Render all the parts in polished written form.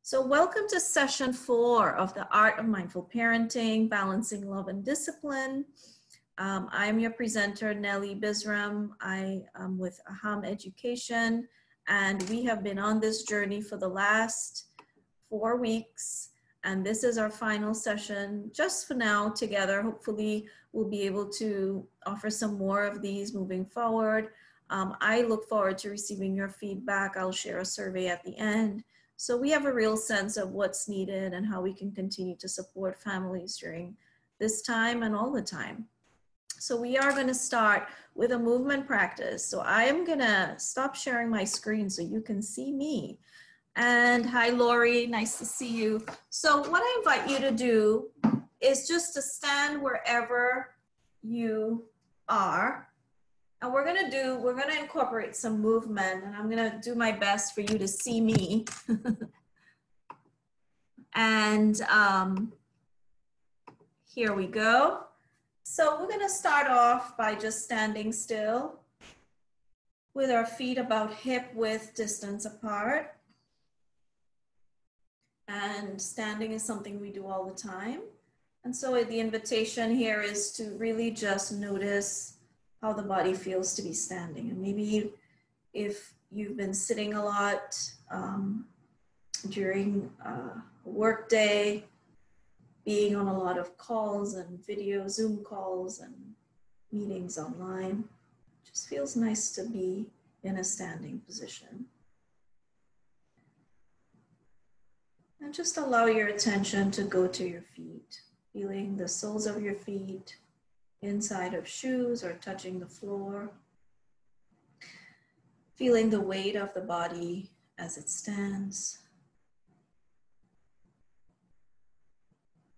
So welcome to session 4 of the Art of Mindful Parenting, Balancing Love and Discipline. I'm your presenter, Nellie Bisram. I am with Aham Education, and we have been on this journey for the last 4 weeks. And this is our final session just for now together. Hopefully we'll be able to offer some more of these moving forward. I look forward to receiving your feedback. I'll share a survey at the end. So we have a real sense of what's needed and how we can continue to support families during this time and all the time. So we are going to start with a movement practice. So I am going to stop sharing my screen so you can see me. And hi, Lori, nice to see you. So what I invite you to do is just to stand wherever you are. And we're going to incorporate some movement, and I'm going to do my best for you to see me. And here we go. So we're going to start off by just standing still with our feet about hip width distance apart. And standing is something we do all the time. And so the invitation here is to really just notice how the body feels to be standing. And maybe if you've been sitting a lot during a work day, being on a lot of calls and video Zoom calls and meetings online, it just feels nice to be in a standing position. And just allow your attention to go to your feet, feeling the soles of your feet, inside of shoes or touching the floor, feeling the weight of the body as it stands,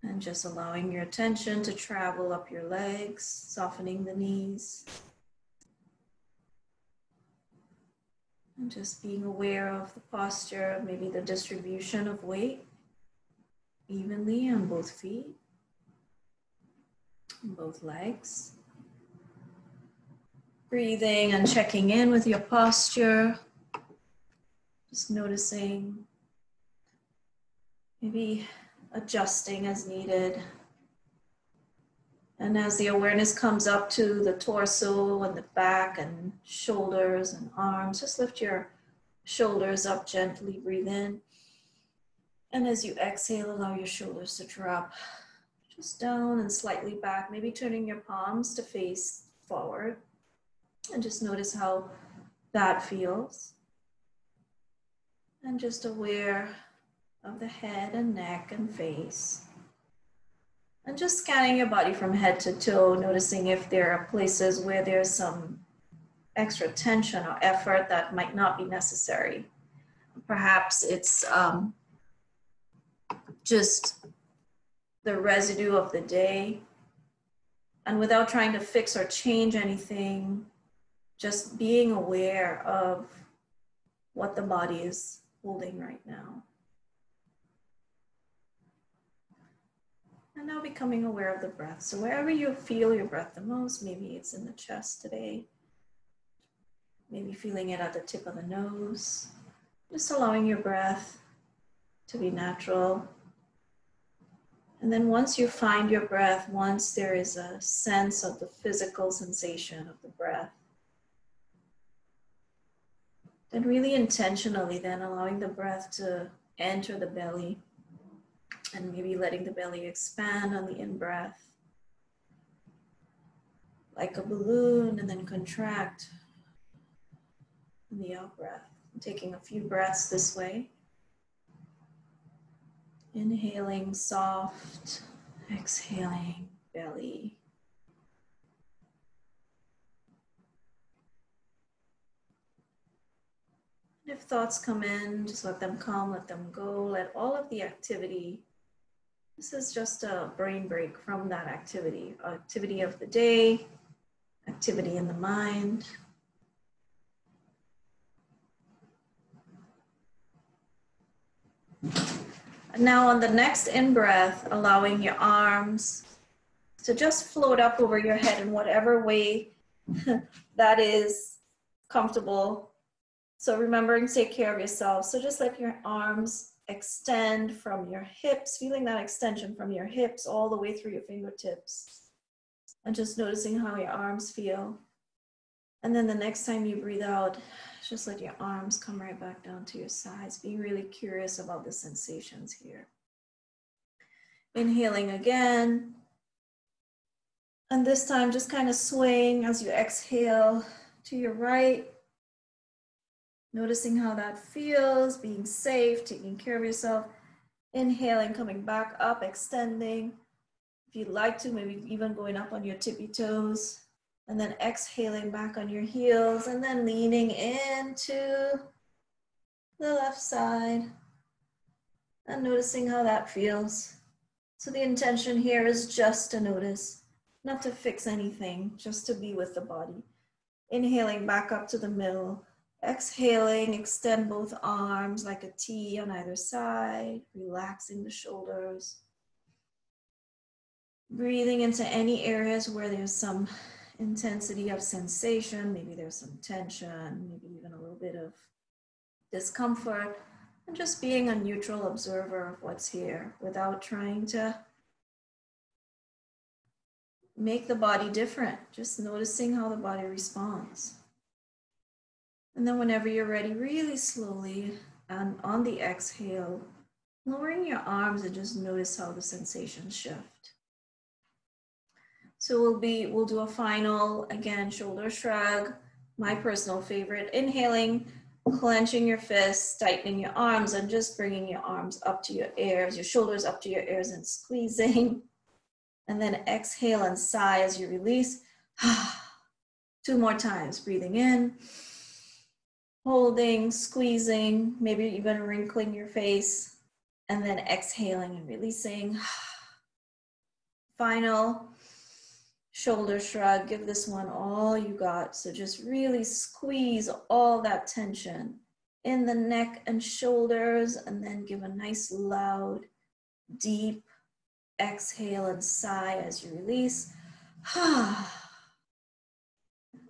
and just allowing your attention to travel up your legs, softening the knees, and just being aware of the posture, maybe the distribution of weight evenly on both feet, both legs. Breathing and checking in with your posture. Just noticing, maybe adjusting as needed. And as the awareness comes up to the torso and the back and shoulders and arms, just lift your shoulders up gently, breathe in. And as you exhale, allow your shoulders to drop just down and slightly back, maybe turning your palms to face forward. And just notice how that feels. And just aware of the head and neck and face. And just scanning your body from head to toe, noticing if there are places where there's some extra tension or effort that might not be necessary. Perhaps it's just the residue of the day, and without trying to fix or change anything, just being aware of what the body is holding right now. And now becoming aware of the breath. So wherever you feel your breath the most, maybe it's in the chest today, maybe feeling it at the tip of the nose, just allowing your breath to be natural. And then once you find your breath, once there is a sense of the physical sensation of the breath, then really intentionally then allowing the breath to enter the belly and maybe letting the belly expand on the in-breath like a balloon and then contract on the out-breath. Taking a few breaths this way. Inhaling soft, exhaling belly. And if thoughts come in, just let them come, let them go, let all of the activity. This is just a brain break from that activity of the day, activity in the mind. Now on the next in-breath, allowing your arms to just float up over your head in whatever way that is comfortable. So remembering to take care of yourself. So just let your arms extend from your hips, feeling that extension from your hips all the way through your fingertips. And just noticing how your arms feel. And then the next time you breathe out, just let your arms come right back down to your sides, being really curious about the sensations here. Inhaling again. And this time just kind of swaying as you exhale to your right. Noticing how that feels, being safe, taking care of yourself. Inhaling, coming back up, extending. If you'd like to, maybe even going up on your tippy toes. And then exhaling back on your heels and then leaning into the left side and noticing how that feels. So the intention here is just to notice, not to fix anything, just to be with the body. Inhaling back up to the middle. Exhaling, extend both arms like a T on either side, relaxing the shoulders. Breathing into any areas where there's some intensity of sensation, maybe there's some tension, maybe even a little bit of discomfort, and just being a neutral observer of what's here without trying to make the body different, just noticing how the body responds. And then whenever you're ready, really slowly, and on the exhale, lowering your arms and just notice how the sensations shift. So we'll do a final, again, shoulder shrug, my personal favorite. Inhaling, clenching your fists, tightening your arms, and just bringing your arms up to your ears, your shoulders up to your ears and squeezing. And then exhale and sigh as you release. 2 more times, breathing in, holding, squeezing, maybe even wrinkling your face, and then exhaling and releasing. Final shoulder shrug, give this one all you got. So just really squeeze all that tension in the neck and shoulders, and then give a nice loud, deep exhale and sigh as you release.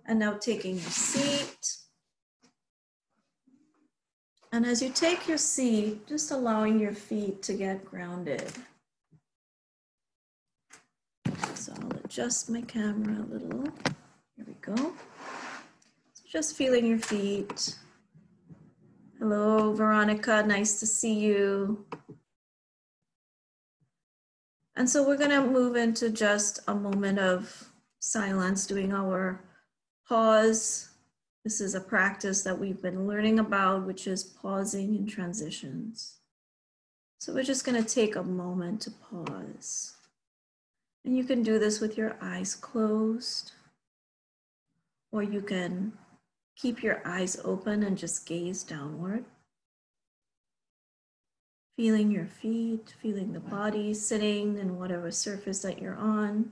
And now taking your seat. And as you take your seat, just allowing your feet to get grounded. So I'll adjust my camera a little. Here we go. So just feeling your feet. Hello, Veronica, nice to see you. And so we're gonna move into just a moment of silence, doing our pause. This is a practice that we've been learning about, which is pausing in transitions. So we're just gonna take a moment to pause. And you can do this with your eyes closed, or you can keep your eyes open and just gaze downward. Feeling your feet, feeling the body sitting in whatever surface that you're on.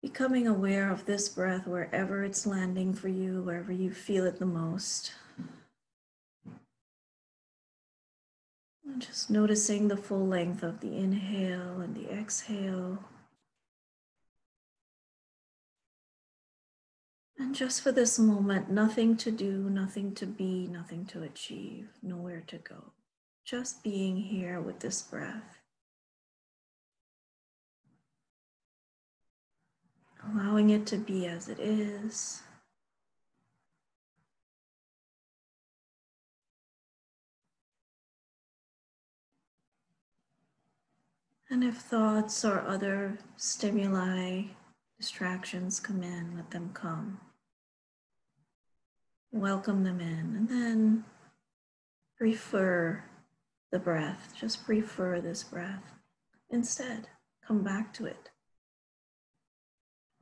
Becoming aware of this breath wherever it's landing for you, wherever you feel it the most. And just noticing the full length of the inhale and the exhale. And just for this moment, nothing to do, nothing to be, nothing to achieve, nowhere to go. Just being here with this breath. Allowing it to be as it is. And if thoughts or other stimuli, distractions come in, let them come. Welcome them in, and then prefer the breath. Just prefer this breath. Instead, come back to it.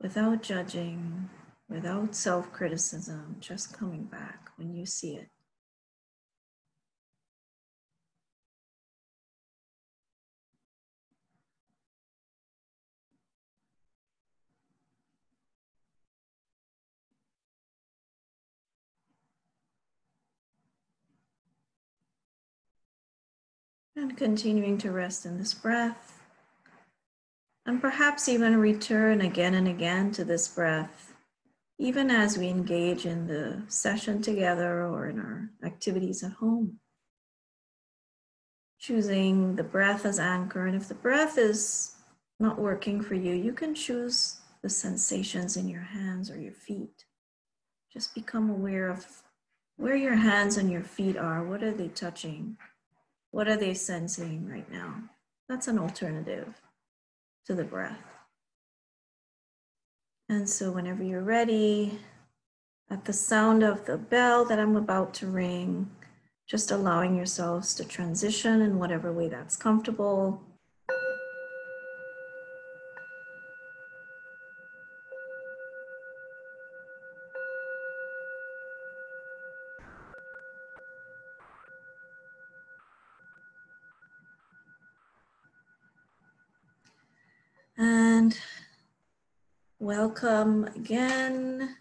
Without judging, without self-criticism, just coming back when you see it. And continuing to rest in this breath. And perhaps even return again and again to this breath, even as we engage in the session together or in our activities at home. choosing the breath as anchor. And if the breath is not working for you, you can choose the sensations in your hands or your feet. Just become aware of where your hands and your feet are. What are they touching? What are they sensing right now? That's an alternative to the breath. And so whenever you're ready, at the sound of the bell that I'm about to ring, just allowing yourselves to transition in whatever way that's comfortable. And welcome again.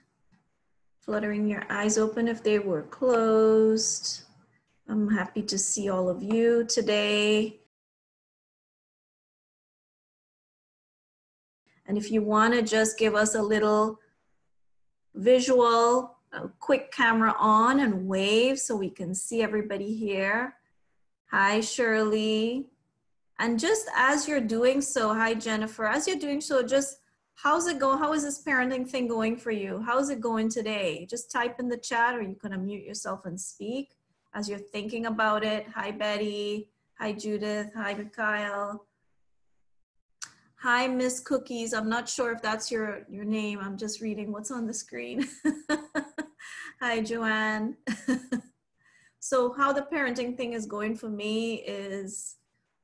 Fluttering your eyes open if they were closed. I'm happy to see all of you today. And if you want to just give us a little visual, a quick camera on and wave so we can see everybody here. Hi, Shirley. And just as you're doing so, hi, Jennifer, as you're doing so, just how's it going? How is this parenting thing going for you? How's it going today? Just type in the chat, or you can unmute yourself and speak as you're thinking about it. Hi, Betty. Hi, Judith. Hi, Mikhail. Hi, Miss Cookies. I'm not sure if that's your name. I'm just reading what's on the screen. Hi, Joanne. So how the parenting thing is going for me is,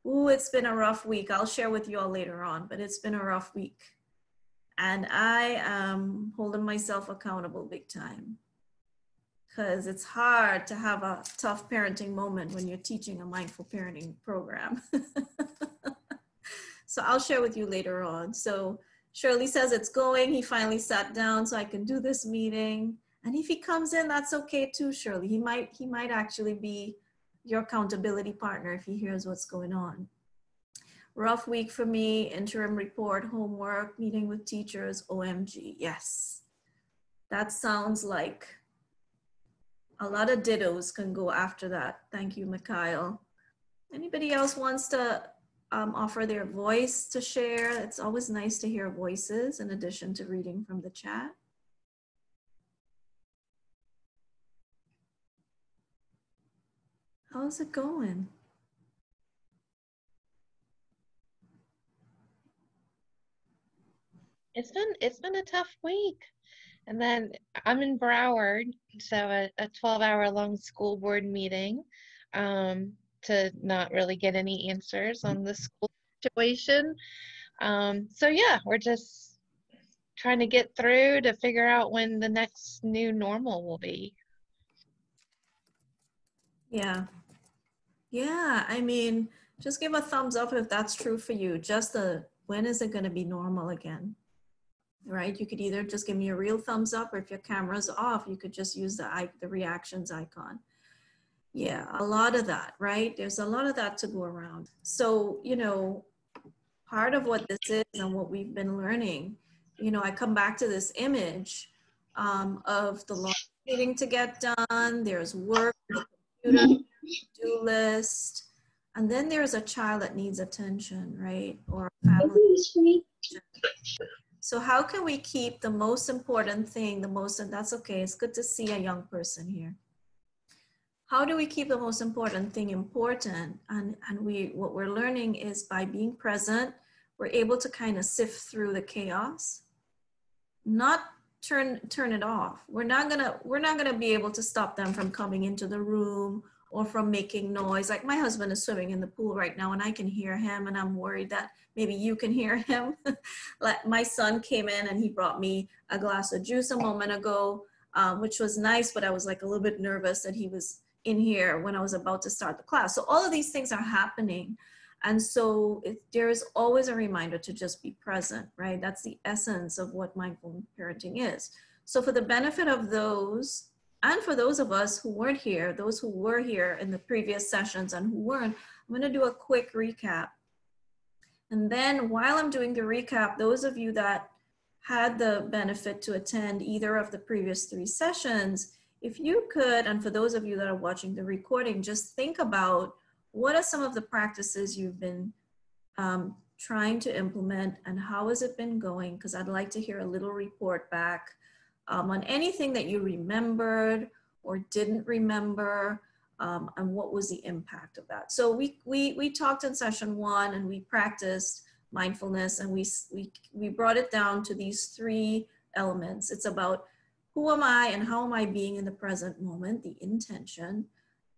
ooh, it's been a rough week. I'll share with you all later on, but it's been a rough week. And I am holding myself accountable big time, because it's hard to have a tough parenting moment when you're teaching a mindful parenting program. So I'll share with you later on. So Shirley says it's going. He finally sat down so I can do this meeting. And if he comes in, that's okay too, Shirley. He might actually be your accountability partner if he hears what's going on. Rough week for me, interim report, homework, meeting with teachers, OMG, yes. That sounds like a lot of dittos can go after that. Thank you, Mikhail. Anybody else wants to offer their voice to share? It's always nice to hear voices in addition to reading from the chat. How's it going? It's been a tough week. And then I'm in Broward, so a 12-hour long school board meeting to not really get any answers on the school situation. So yeah, we're just trying to get through to figure out when the next new normal will be. Yeah. Yeah, I mean, just give a thumbs up if that's true for you. Just when is it going to be normal again? Right? You could either just give me a real thumbs up, or if your camera's off, you could just use the reactions icon. Yeah, a lot of that, right? There's a lot of that to go around. So, you know, part of what this is and what we've been learning, you know, I come back to this image of the laundry needing to get done. There's work, the computer, to-do list, and then there's a child that needs attention, right? Or a family. So how can we keep the most important thing and that's okay, it's good to see a young person here. How do we keep the most important thing important? And what we're learning is by being present, we're able to kind of sift through the chaos, not turn it off. We're not gonna be able to stop them from coming into the room or from making noise. Like my husband is swimming in the pool right now and I can hear him, and I'm worried that maybe you can hear him. Like my son came in and he brought me a glass of juice a moment ago, which was nice, but I was like a little bit nervous that he was in here when I was about to start the class. So all of these things are happening. And so there is always a reminder to just be present, right? That's the essence of what mindful parenting is. So for the benefit of those, and for those of us who weren't here, those who were here in the previous sessions and who weren't, I'm gonna do a quick recap. And then while I'm doing the recap, those of you that had the benefit to attend either of the previous 3 sessions, if you could, and for those of you that are watching the recording, just think about what are some of the practices you've been trying to implement, and how has it been going? Because I'd like to hear a little report back on anything that you remembered or didn't remember, and what was the impact of that. So we talked in session 1 and we practiced mindfulness, and we brought it down to these 3 elements. It's about who am I and how am I being in the present moment, the intention.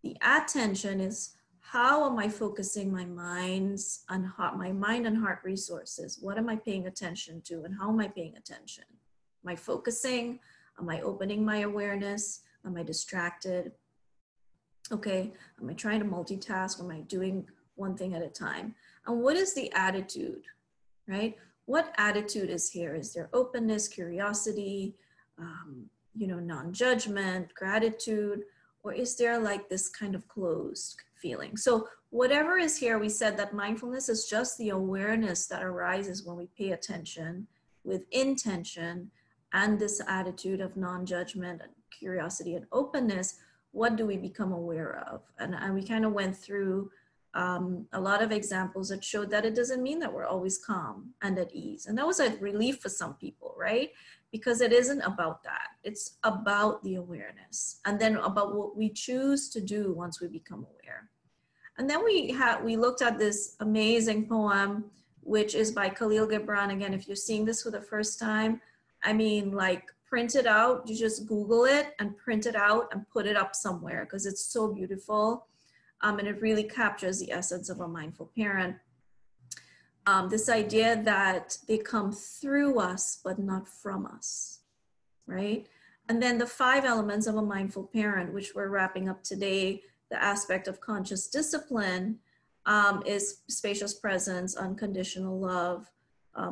The attention is how am I focusing my mind and heart resources? What am I paying attention to, and how am I paying attention? Am I focusing? Am I opening my awareness? Am I distracted? Okay, am I trying to multitask? Am I doing one thing at a time? And what is the attitude, right? What attitude is here? Is there openness, curiosity, non-judgment, gratitude, or is there like this kind of closed feeling? So whatever is here, we said that mindfulness is just the awareness that arises when we pay attention with intention and this attitude of non-judgment and curiosity and openness. What do we become aware of? And we kind of went through a lot of examples that showed that it doesn't mean that we're always calm and at ease. And that was a relief for some people, right? Because it isn't about that. It's about the awareness, and then about what we choose to do once we become aware. And then we looked at this amazing poem, which is by Khalil Gibran. Again, if you're seeing this for the first time, I mean, like, print it out. You just Google it and print it out and put it up somewhere, because it's so beautiful. And it really captures the essence of a mindful parent. This idea that they come through us, but not from us, right? And then the 5 elements of a mindful parent, which we're wrapping up today, the aspect of conscious discipline is spacious presence, unconditional love,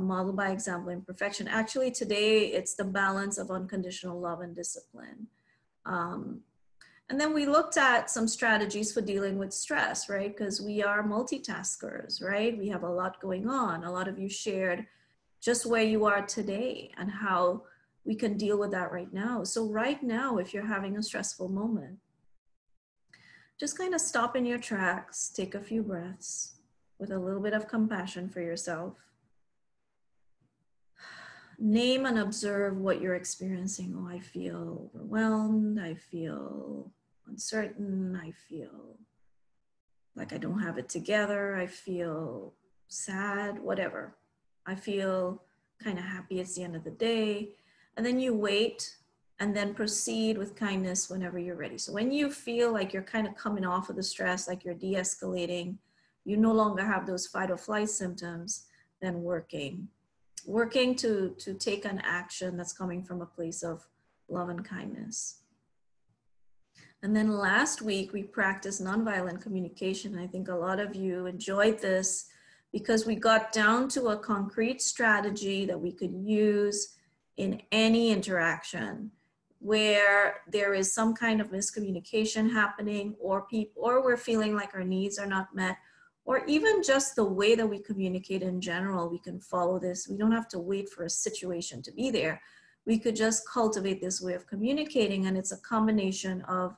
model by example, imperfection. Actually, today it's the balance of unconditional love and discipline. And then we looked at some strategies for dealing with stress, right? Because we are multitaskers, right? We have a lot going on. A lot of you shared just where you are today and how we can deal with that right now. So right now, if you're having a stressful moment, just kind of stop in your tracks, take a few breaths with a little bit of compassion for yourself. Name and observe what you're experiencing. Oh, I feel overwhelmed. I feel uncertain. I feel like I don't have it together. I feel sad, whatever. I feel kind of happy it's the end of the day. And then you wait and then proceed with kindness whenever you're ready. So when you feel like you're kind of coming off of the stress, like you're de-escalating, you no longer have those fight or flight symptoms, then working to take an action that's coming from a place of love and kindness. And then last week we practiced nonviolent communication. I think a lot of you enjoyed this because we got down to a concrete strategy that we could use in any interaction where there is some kind of miscommunication happening, or we're feeling like our needs are not met, or even just the way that we communicate in general. We can follow this. We don't have to wait for a situation to be there. We could just cultivate this way of communicating, and it's a combination of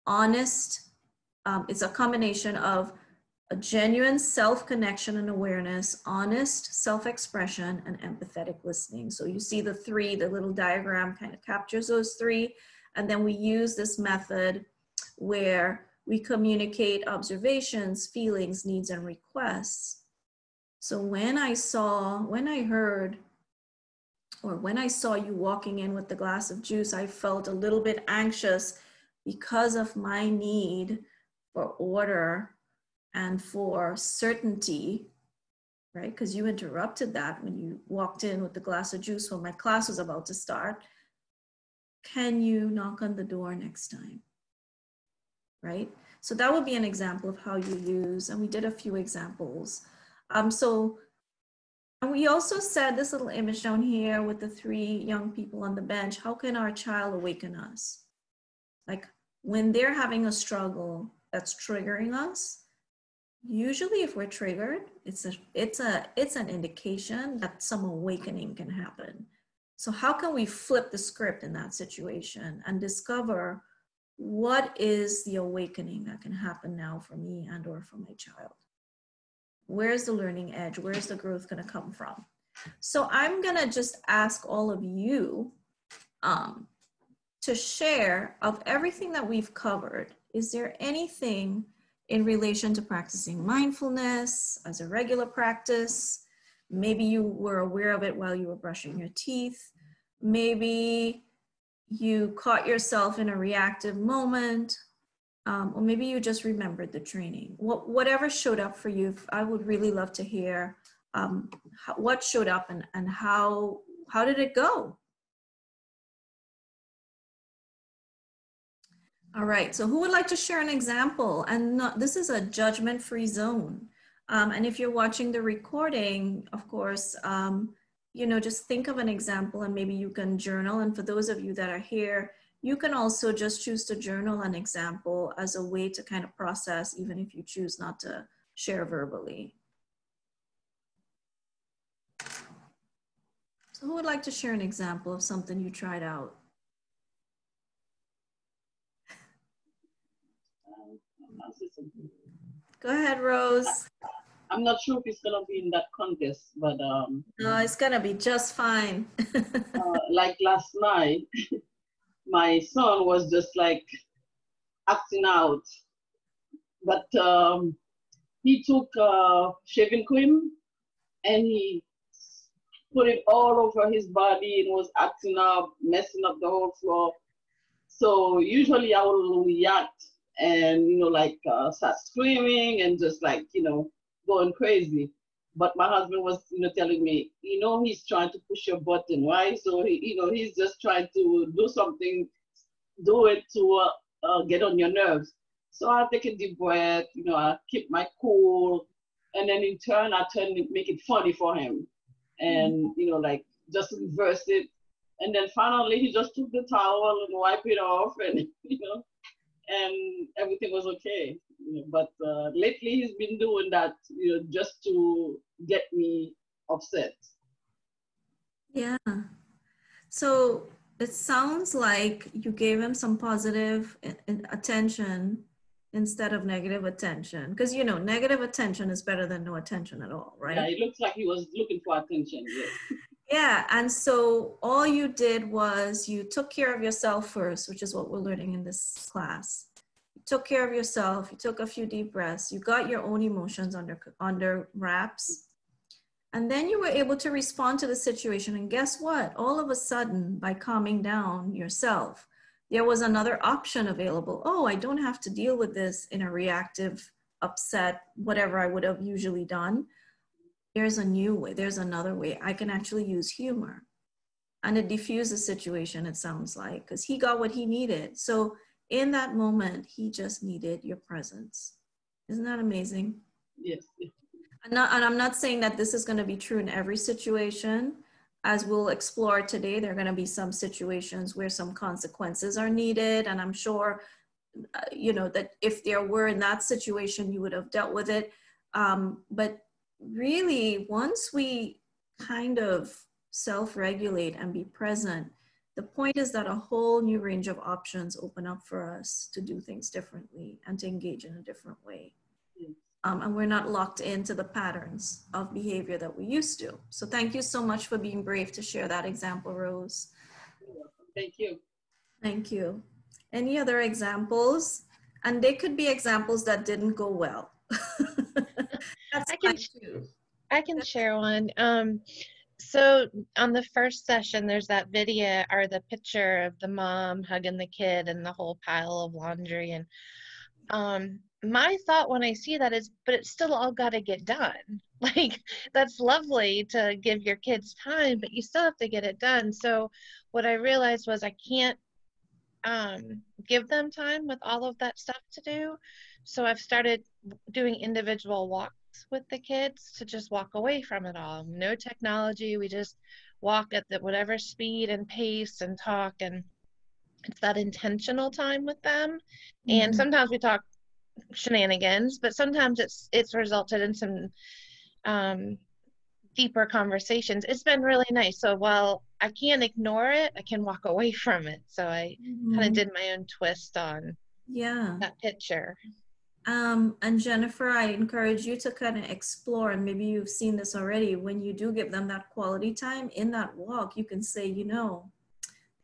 it's a combination of a genuine self-connection and awareness, honest self-expression, and empathetic listening. So you see the little diagram kind of captures those 3. And then we use this method where we communicate observations, feelings, needs, and requests. So when I saw you walking in with the glass of juice, I felt a little bit anxious because of my need for order and for certainty, right? Because you interrupted that when you walked in with the glass of juice when my class was about to start. Can you knock on the door next time? Right? So that would be an example of how you use, and we did a few examples. And we also said this little image down here with the 3 young people on the bench. How can our child awaken us? Like when they're having a struggle that's triggering us, usually if we're triggered, it's an indication that some awakening can happen. So how can we flip the script in that situation and discover what is the awakening that can happen now for me and or for my child? Where's the learning edge? Where's the growth going to come from? So I'm going to just ask all of you to share of everything that we've covered. Is there anything in relation to practicing mindfulness as a regular practice? Maybe you were aware of it while you were brushing your teeth. Maybe you caught yourself in a reactive moment, or maybe you just remembered the training. Whatever showed up for you, I would really love to hear what showed up and how did it go? All right, so who would like to share an example? And this is a judgment-free zone. And if you're watching the recording, of course, just think of an example and maybe you can journal. And for those of you that are here, you can also just choose to journal an example as a way to kind of process, even if you choose not to share verbally. So who would like to share an example of something you tried out? Go ahead, Rose. I'm not sure if it's gonna be in that contest, but no, it's gonna be just fine. like last night, my son was just like acting out, but he took shaving cream and he put it all over his body and was acting up, messing up the whole floor. So usually I will react and start screaming and just going crazy. But my husband was telling me, he's trying to push your button, right? So he's just trying to do something, do it to get on your nerves. So I take a deep breath, I keep my cool, and then in turn make it funny for him, and just reverse it. And then finally he just took the towel and wiped it off, and and everything was okay. But lately he's been doing that, just to get me upset. Yeah. So it sounds like you gave him some positive attention instead of negative attention, because negative attention is better than no attention at all, right? Yeah, it looks like he was looking for attention. Yes. Yeah, and so all you did was you took care of yourself first, which is what we're learning in this class. You took care of yourself, you took a few deep breaths, you got your own emotions under wraps, and then you were able to respond to the situation. And guess what? All of a sudden, by calming down yourself, there was another option available. Oh, I don't have to deal with this in a reactive, upset, whatever I would have usually done. There's a new way, there's another way. I can actually use humor. And it diffused the situation, it sounds like, because he got what he needed. So in that moment, he just needed your presence. Isn't that amazing? Yes. And I'm not saying that this is going to be true in every situation. As we'll explore today, there are going to be some situations where some consequences are needed. And I'm sure, that if there were in that situation, you would have dealt with it. But really, once we kind of self-regulate and be present, the point is that a whole new range of options open up for us to do things differently and to engage in a different way. And we're not locked into the patterns of behavior that we used to. So thank you so much for being brave to share that example, Rose. You're welcome. Thank you. Thank you. Any other examples? And they could be examples that didn't go well. That's fine too. I can share one. So on the first session, there's that video or the picture of the mom hugging the kid and the whole pile of laundry. And my thought when I see that is, but it's still all got to get done. Like, that's lovely to give your kids time, but you still have to get it done. So what I realized was I can't give them time with all of that stuff to do. So I've started doing individual walks with the kids to just walk away from it all. No technology. We just walk at whatever speed and pace and talk, and it's that intentional time with them. And sometimes we talk shenanigans, but sometimes it's resulted in some deeper conversations. It's been really nice. So while I can't ignore it, I can walk away from it. So I kind of did my own twist on that picture. And Jennifer, I encourage you to kind of explore, and maybe you've seen this already, when you do give them that quality time in that walk, you can say, you know,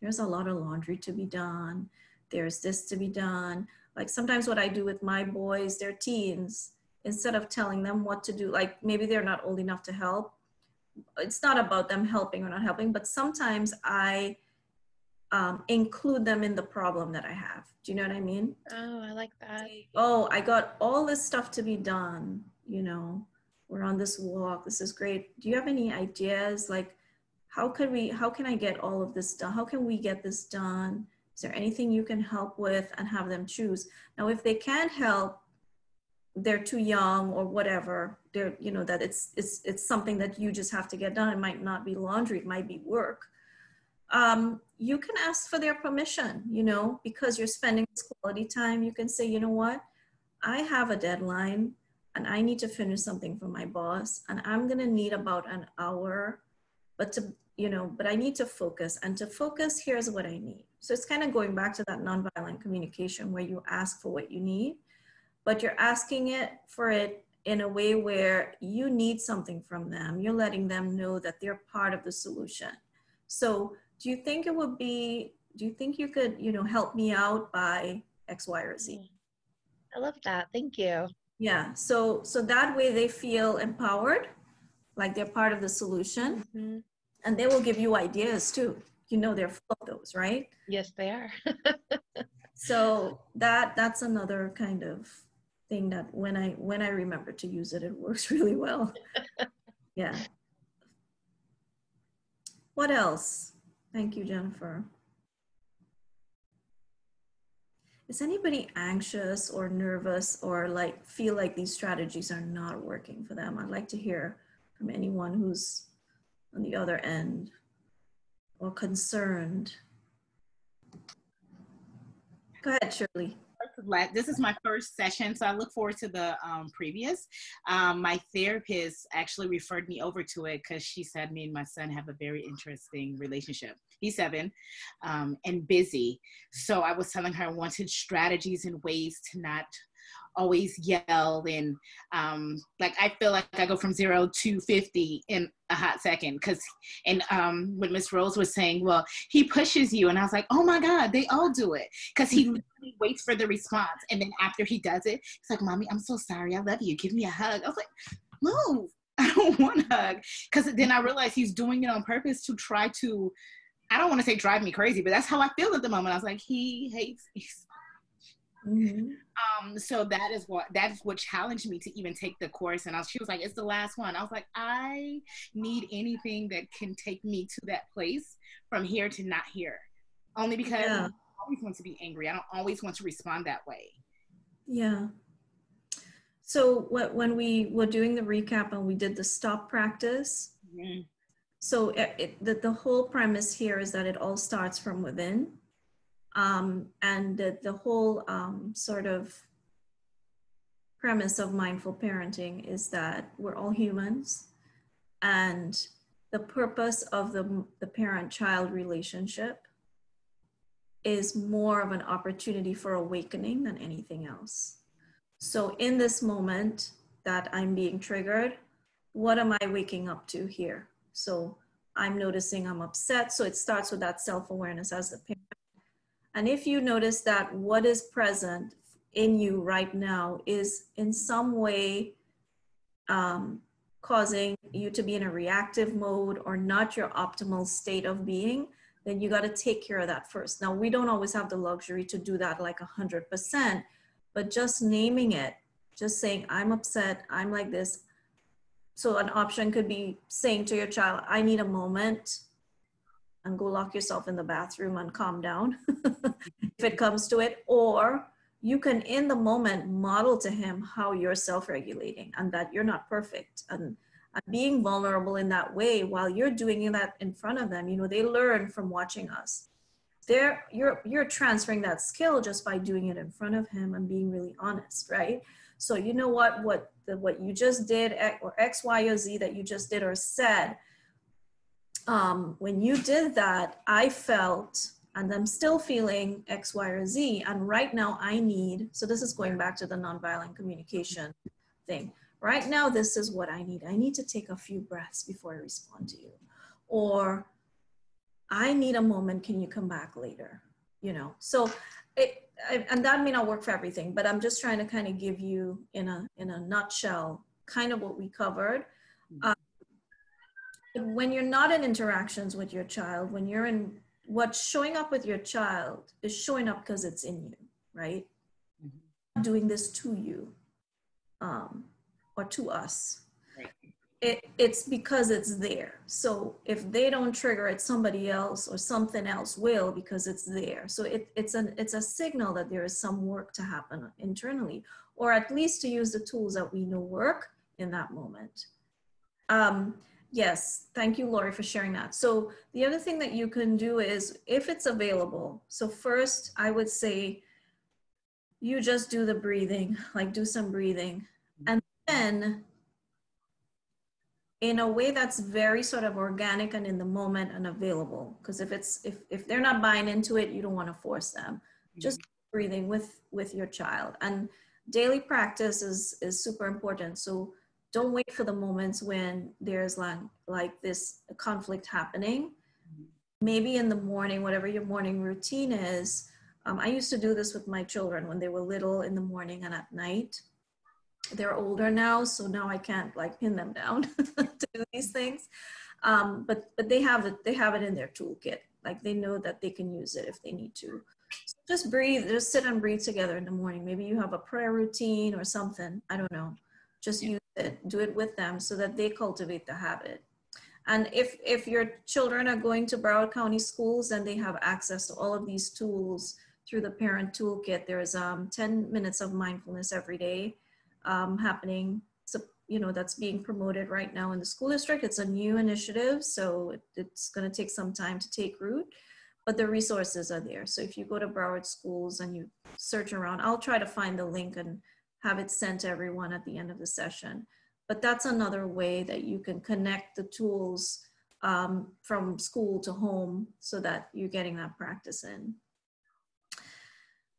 there's a lot of laundry to be done. There's this to be done. Like sometimes what I do with my boys, they're teens, instead of telling them what to do, like maybe they're not old enough to help. It's not about them helping or not helping, but sometimes I include them in the problem that I have. Do you know what I mean? Oh, I like that. Oh, I got all this stuff to be done. You know, we're on this walk. This is great. Do you have any ideas? Like, how can I get all of this done? How can we get this done? Is there anything you can help with, and have them choose? Now, if they can't help, they're too young or whatever, they're, you know, that it's something that you just have to get done. It might not be laundry, it might be work. You can ask for their permission, you know, because you're spending this quality time. You can say, you know what, I have a deadline and I need to finish something for my boss, and I'm going to need about an hour, but I need to focus, and to focus, here's what I need. So it's kind of going back to that nonviolent communication where you ask for what you need, but you're asking for it in a way where you need something from them. You're letting them know that they're part of the solution. So do you think you could, you know, help me out by X, Y, or Z? I love that. Thank you. Yeah. So that way they feel empowered, like they're part of the solution, and they will give you ideas too. You know, they're full of those, right? Yes, they are. So that's another kind of thing that when I remember to use it, it works really well. Yeah. What else? Thank you, Jennifer. Is anybody anxious or nervous or like feel like these strategies are not working for them? I'd like to hear from anyone who's on the other end or concerned. Go ahead, Shirley. This is my first session, so I look forward to the previous. My therapist actually referred me over to it because she said me and my son have a very interesting relationship. He's 7 and busy. So I was telling her I wanted strategies and ways to not always yell, and like I feel like I go from 0 to 50 in a hot second, when Miss Rose was saying, well, he pushes you, and I was like, oh my God, they all do it, because he literally waits for the response, and then after he does it, he's like, mommy, I'm so sorry, I love you, give me a hug. I was like, move, I don't want a hug, because then I realized he's doing it on purpose to try to, I don't want to say drive me crazy, but that's how I feel at the moment. I was like, he hates me. So that is what challenged me to even take the course. And she was like, it's the last one. I was like, I need anything that can take me to that place from here to not here. Only because I don't always want to be angry. I don't always want to respond that way. Yeah. So when we were doing the recap and we did the stop practice, so the whole premise here is that it all starts from within. And the whole sort of premise of mindful parenting is that we're all humans, and the purpose of the parent-child relationship is more of an opportunity for awakening than anything else. So in this moment that I'm being triggered, what am I waking up to here? So I'm noticing I'm upset. So it starts with that self-awareness as the parent. And if you notice that what is present in you right now is in some way causing you to be in a reactive mode or not your optimal state of being, then you got to take care of that first. Now, we don't always have the luxury to do that like 100%, but just naming it, just saying, I'm upset, I'm like this. So an option could be saying to your child, I need a moment, and go lock yourself in the bathroom and calm down if it comes to it. Or you can, in the moment, model to him how you're self-regulating and that you're not perfect, and being vulnerable in that way while you're doing that in front of them. You know, they learn from watching us. you're transferring that skill just by doing it in front of him and being really honest, right? So you know what you just did, or X, Y, or Z that you just did or said, when you did that, I felt, and I'm still feeling X, Y, or Z, and right now I need, so this is going back to the nonviolent communication thing. Right now, this is what I need. I need to take a few breaths before I respond to you. Or I need a moment, can you come back later? You know, so and that may not work for everything, but I'm just trying to kind of give you in a nutshell, kind of what we covered. When you're not in interactions with your child, when you're in, what's showing up with your child is showing up because it's in you, right? Mm-hmm. Doing this to you or to us. Right. It's because it's there. So if they don't trigger it, somebody else or something else will, because it's there. So it's a signal that there is some work to happen internally, or at least to use the tools that we know work in that moment. Yes, thank you, Lori, for sharing that. So the other thing that you can do is, if it's available, so first I would say you just do the breathing, like do some breathing. And then in a way that's very sort of organic and in the moment and available. Because if they're not buying into it, you don't want to force them. Just breathing with your child. And daily practice is super important. So don't wait for the moments when there's like this conflict happening. Maybe in the morning, whatever your morning routine is. I used to do this with my children when they were little, in the morning and at night. They're older now, so now I can't like pin them down to do these things. But they have it in their toolkit. Like they know that they can use it if they need to. So just breathe, just sit and breathe together in the morning. Maybe you have a prayer routine or something. I don't know. Just use it, do it with them so that they cultivate the habit. And if your children are going to Broward County schools and they have access to all of these tools through the parent toolkit, there's 10 minutes of mindfulness every day happening. So, you know, that's being promoted right now in the school district. It's a new initiative, so it's going to take some time to take root, but the resources are there. So if you go to Broward schools and you search around, I'll try to find the link and have it sent to everyone at the end of the session. But that's another way that you can connect the tools from school to home so that you're getting that practice in.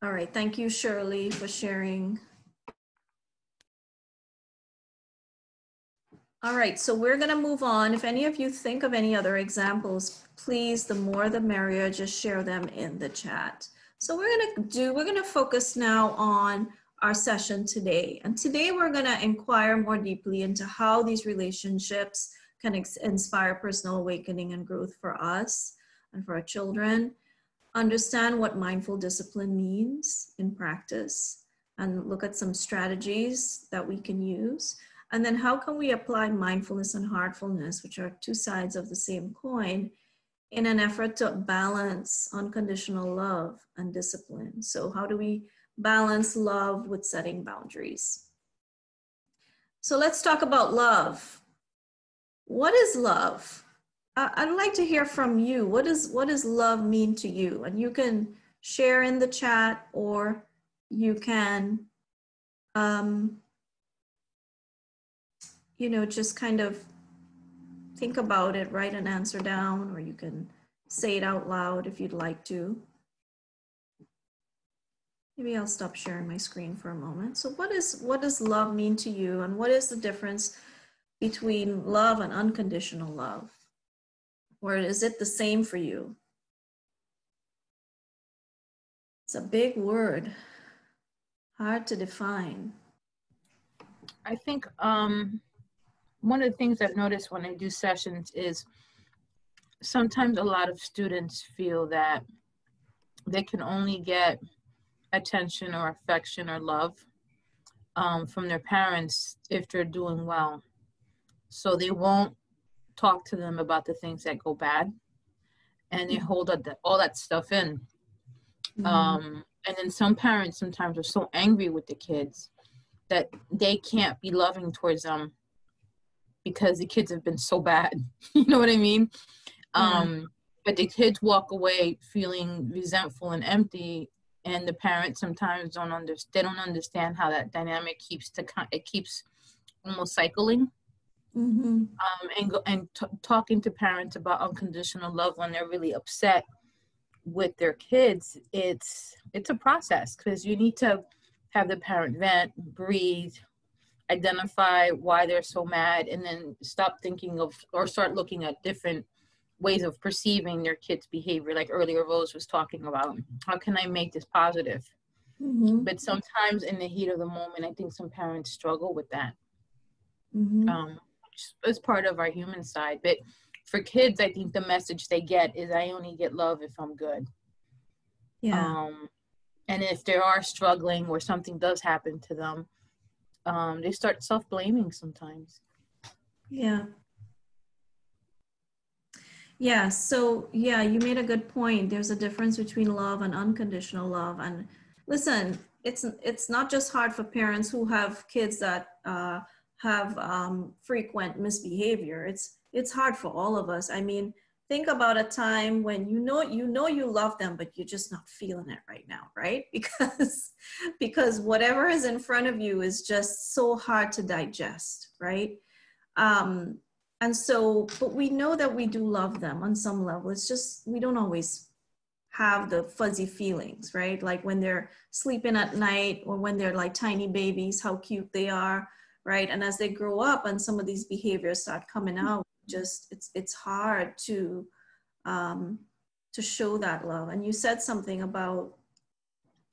All right, thank you, Shirley, for sharing. All right, so we're gonna move on. If any of you think of any other examples, please, the more the merrier, just share them in the chat. So we're gonna focus now on our session today. And today we're gonna inquire more deeply into how these relationships can inspire personal awakening and growth for us and for our children, understand what mindful discipline means in practice, and look at some strategies that we can use. And then how can we apply mindfulness and heartfulness, which are two sides of the same coin, in an effort to balance unconditional love and discipline? So how do we balance love with setting boundaries? So let's talk about love. What is love? I'd like to hear from you. What does love mean to you? And you can share in the chat, or you can, you know, just kind of think about it, write an answer down, or you can say it out loud if you'd like to. Maybe I'll stop sharing my screen for a moment. So what does love mean to you? And what is the difference between love and unconditional love? Or is it the same for you? It's a big word, hard to define. I think one of the things I've noticed when I do sessions is sometimes a lot of students feel that they can only get attention or affection or love from their parents if they're doing well. So they won't talk to them about the things that go bad, and they hold all that stuff in. And then some parents sometimes are so angry with the kids that they can't be loving towards them because the kids have been so bad. You know what I mean? but the kids walk away feeling resentful and empty, and the parents sometimes don't understand how that dynamic keeps almost cycling. Mm-hmm. Talking to parents about unconditional love when they're really upset with their kids, it's a process, because you need to have the parent vent, breathe, identify why they're so mad, and then stop thinking of or start looking at different ways of perceiving their kids' behavior. Like earlier Rose was talking about, how can I make this positive? Mm-hmm. But sometimes in the heat of the moment, I think some parents struggle with that. Mm-hmm. Which is part of our human side. But for kids, I think the message they get is, I only get love if I'm good. Yeah. And if they are struggling or something does happen to them, they start self-blaming sometimes. Yeah. Yeah. So yeah, you made a good point. There's a difference between love and unconditional love. And listen, it's not just hard for parents who have kids that have frequent misbehavior. It's hard for all of us. I mean, think about a time when you know you love them, but you're just not feeling it right now, right? Because whatever is in front of you is just so hard to digest, right? And so, but we know that we do love them on some level. It's just, we don't always have the fuzzy feelings, right? Like when they're sleeping at night, or when they're like tiny babies, how cute they are, right? And as they grow up and some of these behaviors start coming out, just, it's hard to show that love. And you said something about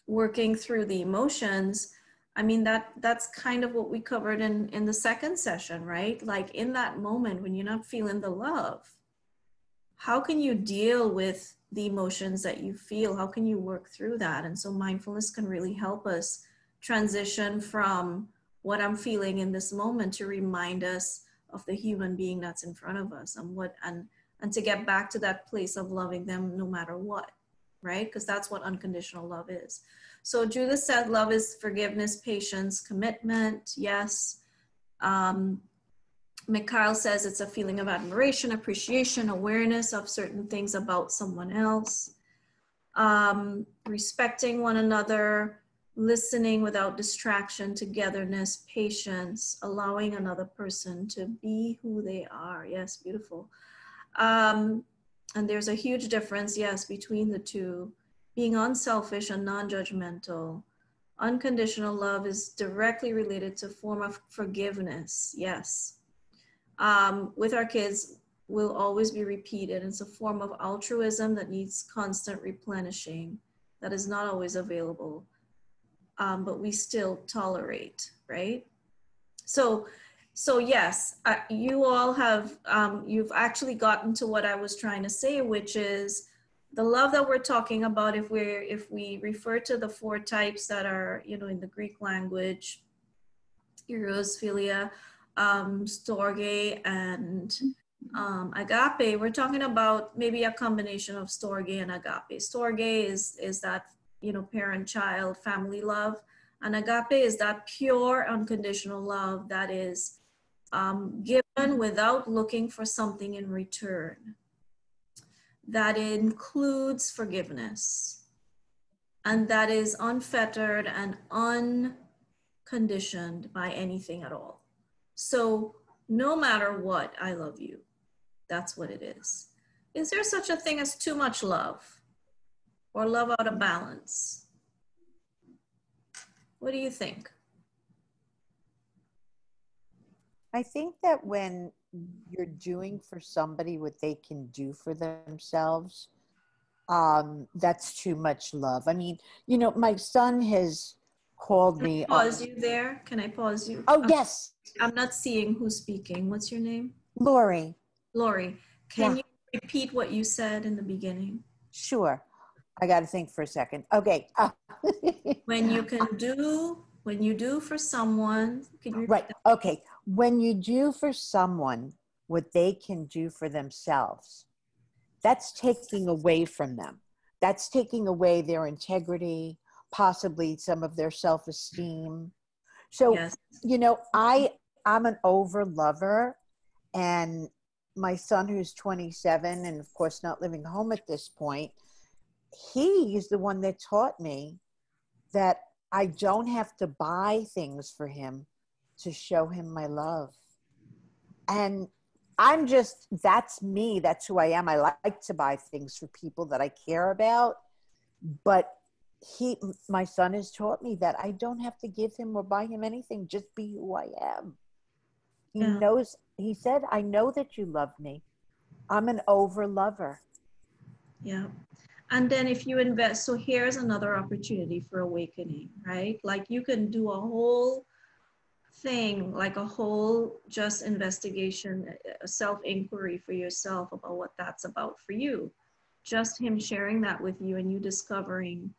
working through the emotions. I mean, that's kind of what we covered in the second session, right? Like in that moment when you're not feeling the love, how can you deal with the emotions that you feel? How can you work through that? And so mindfulness can really help us transition from what I'm feeling in this moment to remind us of the human being that's in front of us, and to get back to that place of loving them no matter what, right? Because that's what unconditional love is. So Judith said love is forgiveness, patience, commitment. Yes. Mikhail says it's a feeling of admiration, appreciation, awareness of certain things about someone else. Respecting one another, listening without distraction, togetherness, patience, allowing another person to be who they are. Yes, beautiful. And there's a huge difference, yes, between the two. Being unselfish and non-judgmental. Unconditional love is directly related to a form of forgiveness, yes. With our kids, will always be repeated. It's a form of altruism that needs constant replenishing, that is not always available, but we still tolerate, right? So yes, you all have, you've actually gotten to what I was trying to say, which is the love that we're talking about. If we refer to the 4 types that are, in the Greek language, eros, philia, storge, and agape, we're talking about maybe a combination of storge and agape. Storge is that, parent-child family love. And agape is that pure, unconditional love that is given without looking for something in return. That includes forgiveness. And that is unfettered and unconditioned by anything at all. So no matter what, I love you. That's what it is. Is there such a thing as too much love, or love out of balance? What do you think? I think that when you're doing for somebody what they can do for themselves, that's too much love. I mean, my son has called me. Pause you there. Can I pause you? Oh, yes. I'm not seeing who's speaking. What's your name? Lori. Lori. Can you repeat what you said in the beginning? Sure. I got to think for a second. Okay. When you do for someone, can you right. Okay. When you do for someone what they can do for themselves, that's taking away from them. That's taking away their integrity, possibly some of their self-esteem. So, yes. I'm an over lover, and my son, who's 27 and of course not living home at this point, he's the one that taught me that I don't have to buy things for him to show him my love. And I'm just, that's me. That's who I am. I like to buy things for people that I care about. But my son has taught me that I don't have to give him or buy him anything. Just be who I am. He knows, he said, I know that you love me. I'm an over lover. Yeah. And then if you invest, so here's another opportunity for awakening, right? Like you can do a whole thing, like a whole just investigation, a self-inquiry for yourself about what that's about for you. Just him sharing that with you and you discovering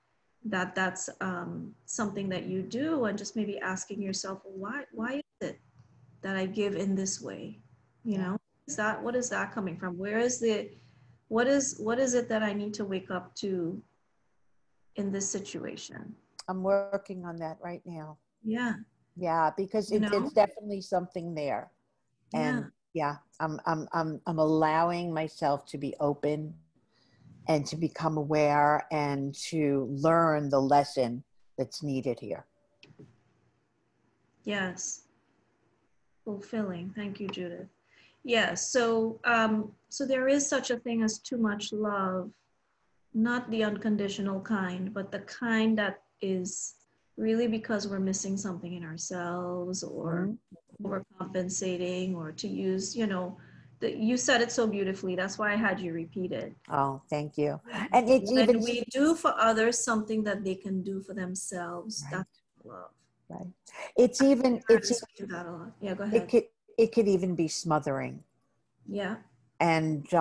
that that's something that you do, and just maybe asking yourself, well, why is it that I give in this way? You know, what is that coming from? Where is the, what is it that I need to wake up to in this situation? I'm working on that right now. Yeah. Yeah, because it's definitely something there. And I'm allowing myself to be open and to become aware and to learn the lesson that's needed here. Yes. Fulfilling. Thank you, Judith. Yes. So, so there is such a thing as too much love, not the unconditional kind, but the kind that is really because we're missing something in ourselves or overcompensating, or to use, you know, you said it so beautifully. That's why I had you repeat it. Oh, thank you. And it's when even we do for others something that they can do for themselves, that's love. Right. It's even that a lot. Yeah, go ahead. It could even be smothering. Yeah. And it's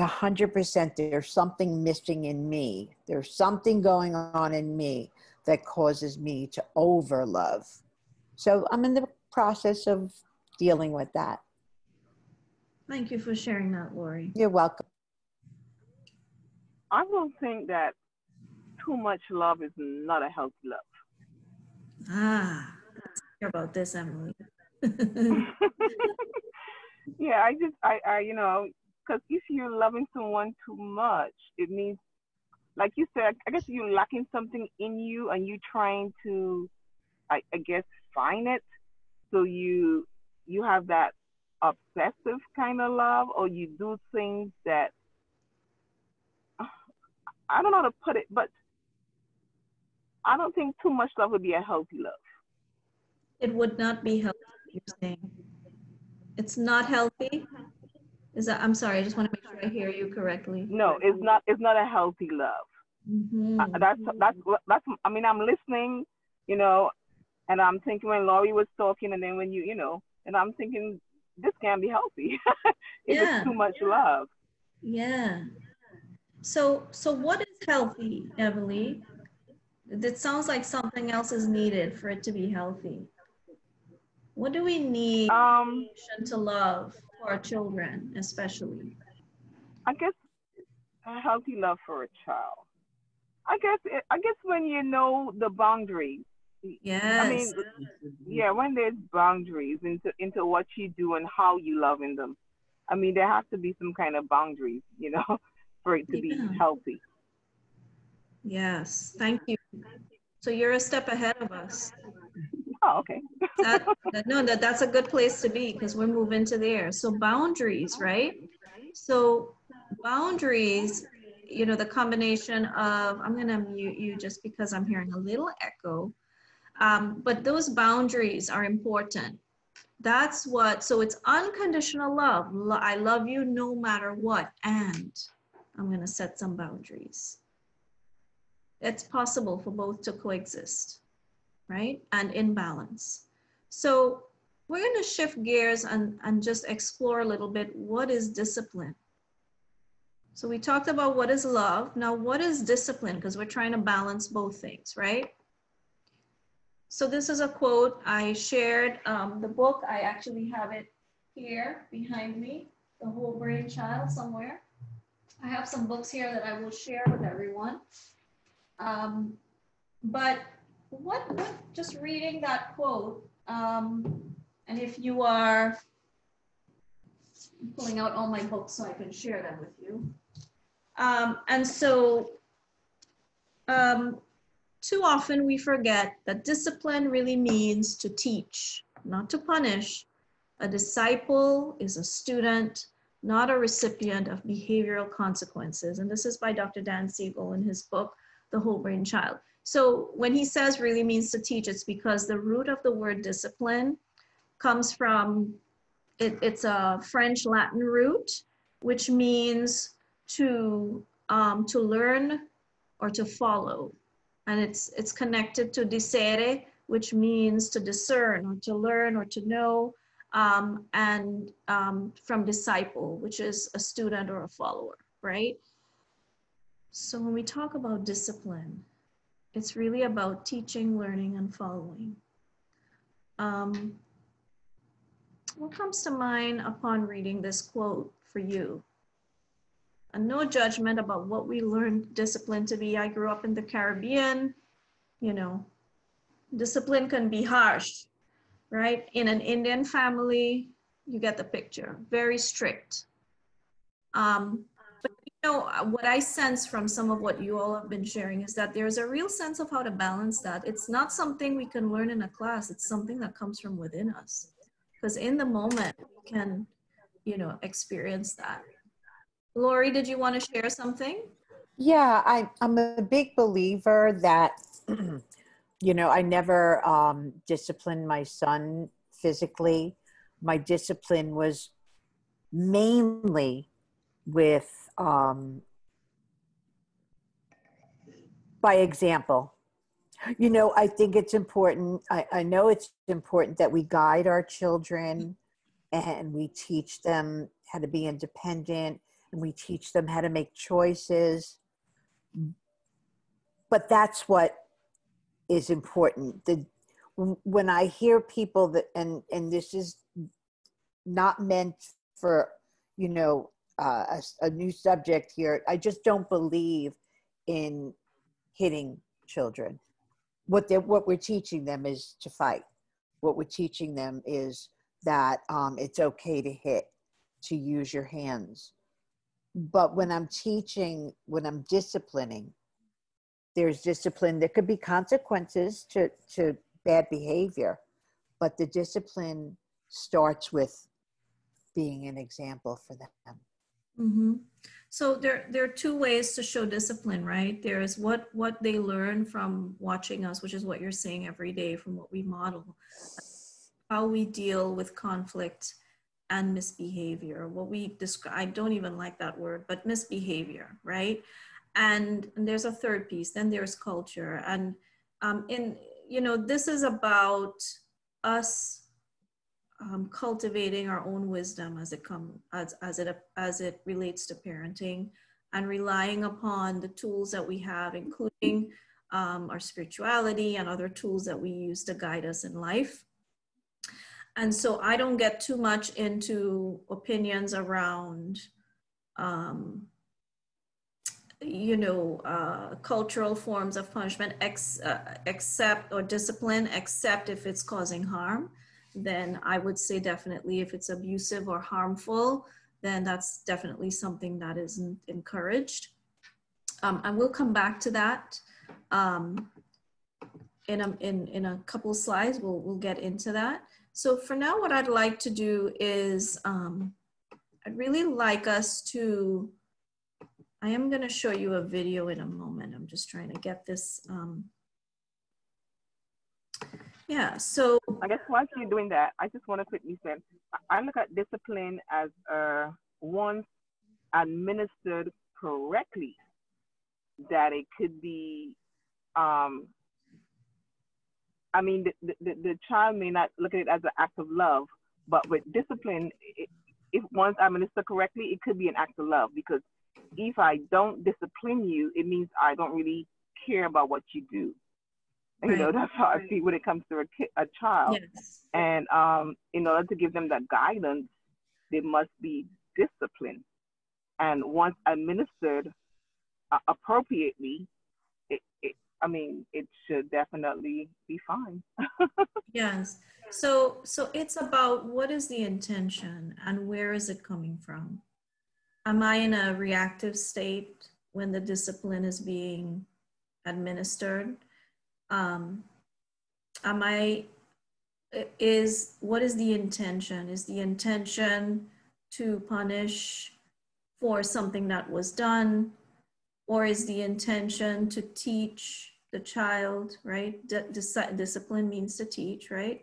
100%. There's something missing in me. There's something going on in me that causes me to over love. So I'm in the process of dealing with that. Thank you for sharing that, Lori. You're welcome. I will think that too much love is not a healthy love. Let's hear about this, Emily. Yeah, I you know, because if you're loving someone too much, it means, like you said, I guess you're lacking something in you and you trying to, I guess, find it. So you have that obsessive kind of love, or you do things that, I don't know how to put it, but I don't think too much love would be a healthy love. It would not be healthy, you're saying. It's not healthy? Is that, I'm sorry, I just want to make sure I hear you correctly. No, it's not a healthy love. That's I mean, I'm listening, you know, and I'm thinking when Laurie was talking, and then when you know, and I'm thinking this can't be healthy if it's too much love. Yeah. So what is healthy, Emily? It sounds like something else is needed for it to be healthy. What do we need to love for our children, especially? I guess a healthy love for a child. I guess when you know the boundaries. Yes. I mean, yeah, when there's boundaries into what you do and how you loving them. I mean, there has to be some kind of boundaries, you know, for it to be healthy. Yes, thank you. So you're a step ahead of us. Oh, okay. That's a good place to be, because we're moving to there. So boundaries, right? So boundaries, you know, the combination of, I'm going to mute you just because I'm hearing a little echo. But those boundaries are important. That's what, so it's unconditional love. I love you no matter what. And I'm going to set some boundaries. It's possible for both to coexist, right? And in balance. So we're going to shift gears and just explore a little bit, what is discipline? So we talked about what is love. Now, what is discipline? Because we're trying to balance both things, right? So this is a quote I shared. The book, I actually have it here behind me, The Whole Brain Child, somewhere. I have some books here that I will share with everyone. But just reading that quote, and if you are I'm pulling out all my books so I can share them with you. And so too often we forget that discipline really means to teach, not to punish. A disciple is a student, not a recipient of behavioral consequences. And this is by Dr. Dan Siegel in his book, The Whole Brain Child. So when he says really means to teach, it's because the root of the word discipline comes from, it's a French Latin root, which means to learn or to follow. And it's connected to discere, which means to discern or to learn or to know, and from disciple, which is a student or a follower, right? So when we talk about discipline, it's really about teaching, learning, and following. What comes to mind upon reading this quote for you? And no judgment about what we learned discipline to be. I grew up in the Caribbean, you know, discipline can be harsh, right? In an Indian family, you get the picture, very strict. But you know, what I sense from some of what you all have been sharing is that there's a real sense of how to balance that. It's not something we can learn in a class. It's something that comes from within us. Because in the moment, we can, you know, experience that. Lori, did you want to share something? Yeah, I'm a big believer that, you know, I never disciplined my son physically. My discipline was mainly with by example. You know, I think it's important. I know it's important that we guide our children and we teach them how to be independent and we teach them how to make choices. But that's what is important. When I hear people that, and this is not meant for, you know, a new subject here. I just don't believe in hitting children. What we're teaching them is to fight. What we're teaching them is that it's okay to hit, to use your hands. But when I'm teaching, when I'm disciplining, there's discipline. There could be consequences to bad behavior, but the discipline starts with being an example for them. Mm-hmm. So there are two ways to show discipline, right? There's what they learn from watching us, which is what you're saying every day from what we model, how we deal with conflict and misbehavior, what we describe, I don't even like that word, but misbehavior, right? And there's a third piece, then there's culture. And you know, this is about us cultivating our own wisdom as it relates to parenting, and relying upon the tools that we have, including our spirituality and other tools that we use to guide us in life. And so I don't get too much into opinions around, you know, cultural forms of punishment, except, or discipline, except if it's causing harm. Then I would say definitely if it's abusive or harmful, then that's definitely something that isn't encouraged. And we'll come back to that in a couple slides. We'll get into that. So for now, what I'd like to do is I'd really like us to, I am going to show you a video in a moment. I'm just trying to get this. Yeah, so I guess while you're doing that, I just want to quickly say, I look at discipline as once administered correctly, that it could be, I mean, the child may not look at it as an act of love, but with discipline, if once administered correctly, it could be an act of love, because if I don't discipline you, it means I don't really care about what you do. You know, that's how I see when it comes to a child. yes. And in order to give them that guidance, they must be disciplined. And once administered appropriately, I mean, it should definitely be fine. Yes. So it's about what is the intention and where is it coming from? Am I in a reactive state when the discipline is being administered? What is the intention? Is the intention to punish for something that was done? Or is the intention to teach the child, right? Discipline means to teach, right?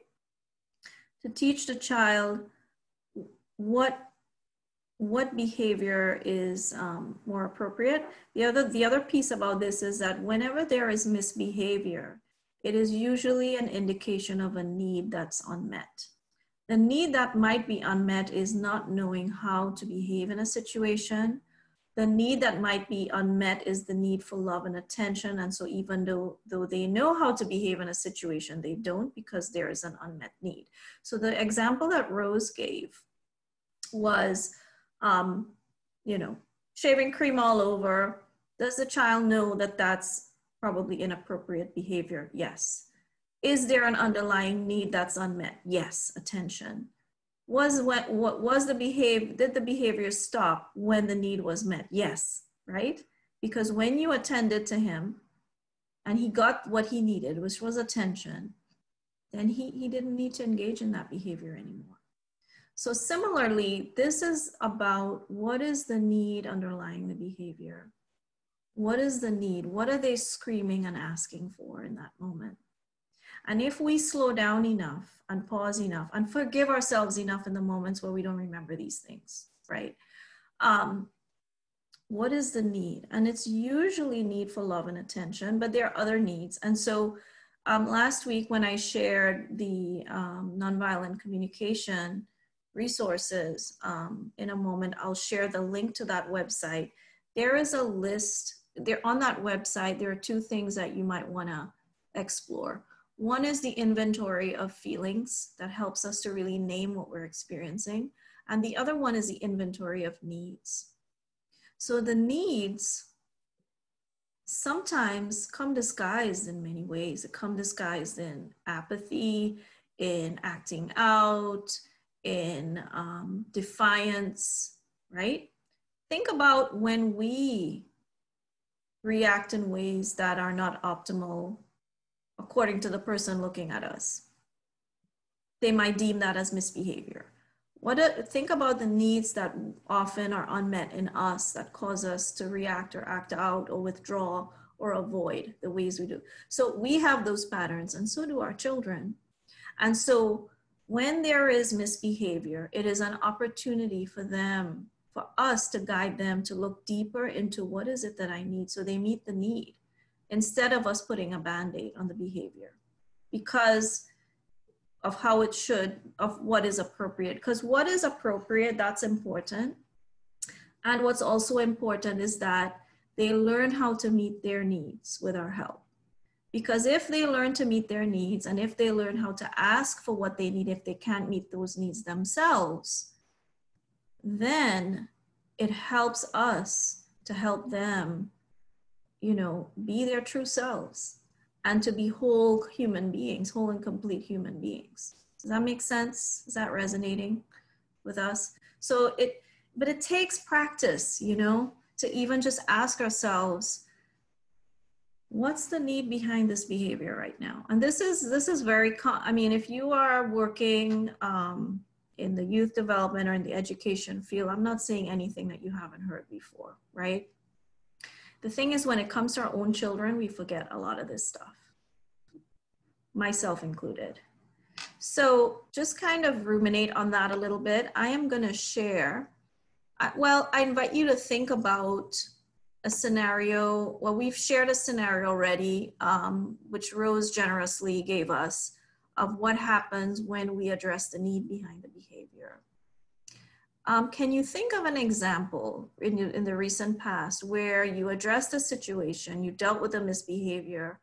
To teach the child what behavior is more appropriate. The other piece about this is that whenever there is misbehavior, it is usually an indication of a need that's unmet. The need that might be unmet is not knowing how to behave in a situation. The need that might be unmet is the need for love and attention. And so even though they know how to behave in a situation, they don't, because there is an unmet need. So the example that Rose gave was, shaving cream all over. Does the child know that that's probably inappropriate behavior? Yes. Is there an underlying need that's unmet? Yes, attention. Did the behavior stop when the need was met? Yes, right? Because when you attended to him and he got what he needed, which was attention, then he didn't need to engage in that behavior anymore. So similarly, this is about what is the need underlying the behavior? What is the need? What are they screaming and asking for in that moment? And if we slow down enough and pause enough and forgive ourselves enough in the moments where we don't remember these things, right? What is the need? And it's usually need for love and attention, but there are other needs. And so last week when I shared the nonviolent communication resources, in a moment, I'll share the link to that website. There is a list there on that website. There are two things that you might want to explore. One is the inventory of feelings that helps us to really name what we're experiencing. And the other one is the inventory of needs. So the needs sometimes come disguised in many ways. It come disguised in apathy, in acting out, in defiance, right? Think about when we react in ways that are not optimal according to the person looking at us. They might deem that as misbehavior. Think about the needs that often are unmet in us that cause us to react or act out or withdraw or avoid the ways we do. So we have those patterns, and so do our children. And so when there is misbehavior, it is an opportunity for us to guide them to look deeper into what is it that I need so they meet the need, instead of us putting a Band-Aid on the behavior because of how it should, of what is appropriate. Because what is appropriate, that's important. And what's also important is that they learn how to meet their needs with our help. Because if they learn to meet their needs, and if they learn how to ask for what they need if they can't meet those needs themselves, then it helps us to help them, be their true selves and to be whole human beings, whole and complete human beings. Does that make sense? Is that resonating with us? But it takes practice, to even just ask ourselves, what's the need behind this behavior right now? And this is very, if you are working in the youth development or in the education field, I'm not saying anything that you haven't heard before, right? The thing is, when it comes to our own children, we forget a lot of this stuff, myself included. So just kind of ruminate on that a little bit. I am going to share, I invite you to think about a scenario. Well, we've shared a scenario already, which Rose generously gave us, of what happens when we address the need behind the behavior. Can you think of an example in the recent past where you addressed a situation, you dealt with a misbehavior,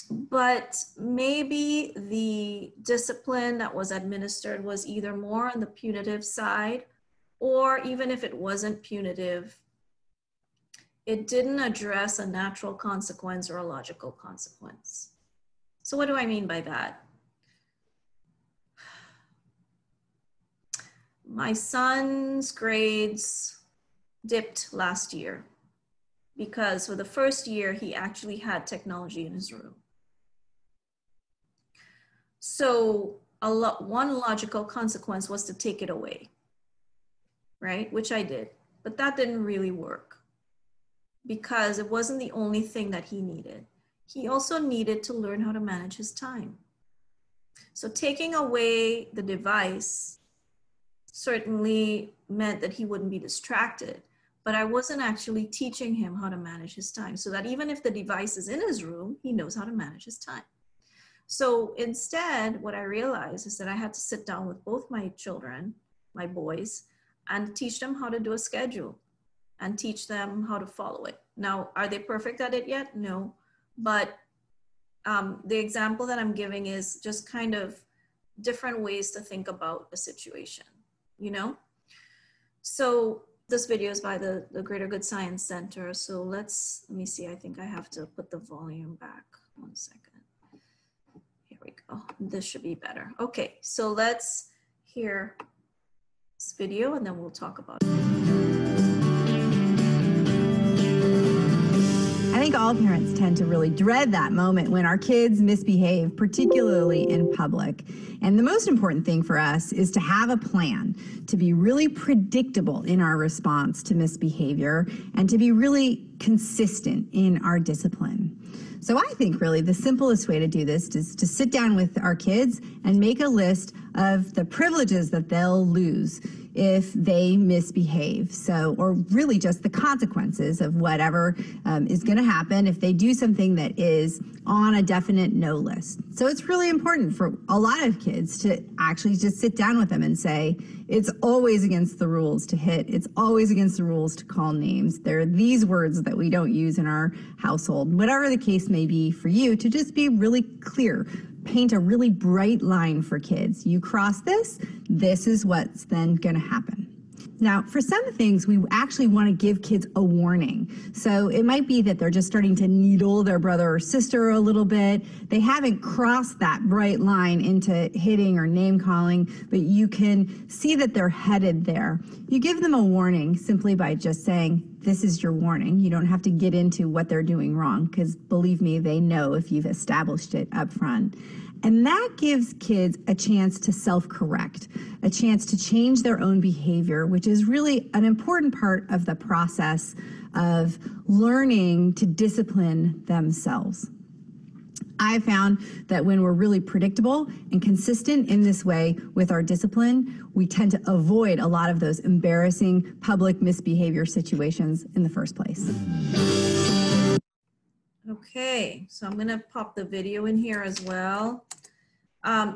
but maybe the discipline that was administered was either more on the punitive side, or even if it wasn't punitive, it didn't address a natural consequence or a logical consequence. So what do I mean by that? My son's grades dipped last year because for the first year, he actually had technology in his room. So one logical consequence was to take it away, right? Which I did, but that didn't really work because it wasn't the only thing that he needed. He also needed to learn how to manage his time. So taking away the device certainly meant that he wouldn't be distracted, but I wasn't actually teaching him how to manage his time so that even if the device is in his room, he knows how to manage his time. So instead, what I realized is that I had to sit down with both my children, my boys, and teach them how to do a schedule and teach them how to follow it. Now, are they perfect at it yet? No, but the example that I'm giving is just kind of different ways to think about a situation, you know? So this video is by the Greater Good Science Center. So let me see, I think I have to put the volume back. 1 second. Here we go. This should be better. Okay, so let's hear this video and then we'll talk about it. I think all parents tend to really dread that moment when our kids misbehave, particularly in public. And the most important thing for us is to have a plan, to be really predictable in our response to misbehavior, and to be really consistent in our discipline. So I think really the simplest way to do this is to sit down with our kids and make a list of the privileges that they'll lose if they misbehave. So, or really just the consequences of whatever is going to happen if they do something that is on a definite no list. So it's really important for a lot of kids to actually just sit down with them and say, it's always against the rules to hit. It's always against the rules to call names. There are these words that we don't use in our household. Whatever the case may be for you, to just be really clear. Paint a really bright line for kids. You cross this, this is what's then going to happen. Now, for some things, we actually want to give kids a warning. So it might be that they're just starting to needle their brother or sister a little bit. They haven't crossed that bright line into hitting or name calling, but you can see that they're headed there. You give them a warning simply by just saying, this is your warning. You don't have to get into what they're doing wrong, because believe me, they know if you've established it up front. And that gives kids a chance to self-correct, a chance to change their own behavior, which is really an important part of the process of learning to discipline themselves. I found that when we're really predictable and consistent in this way with our discipline, we tend to avoid a lot of those embarrassing public misbehavior situations in the first place. Okay, so I'm gonna pop the video in here as well.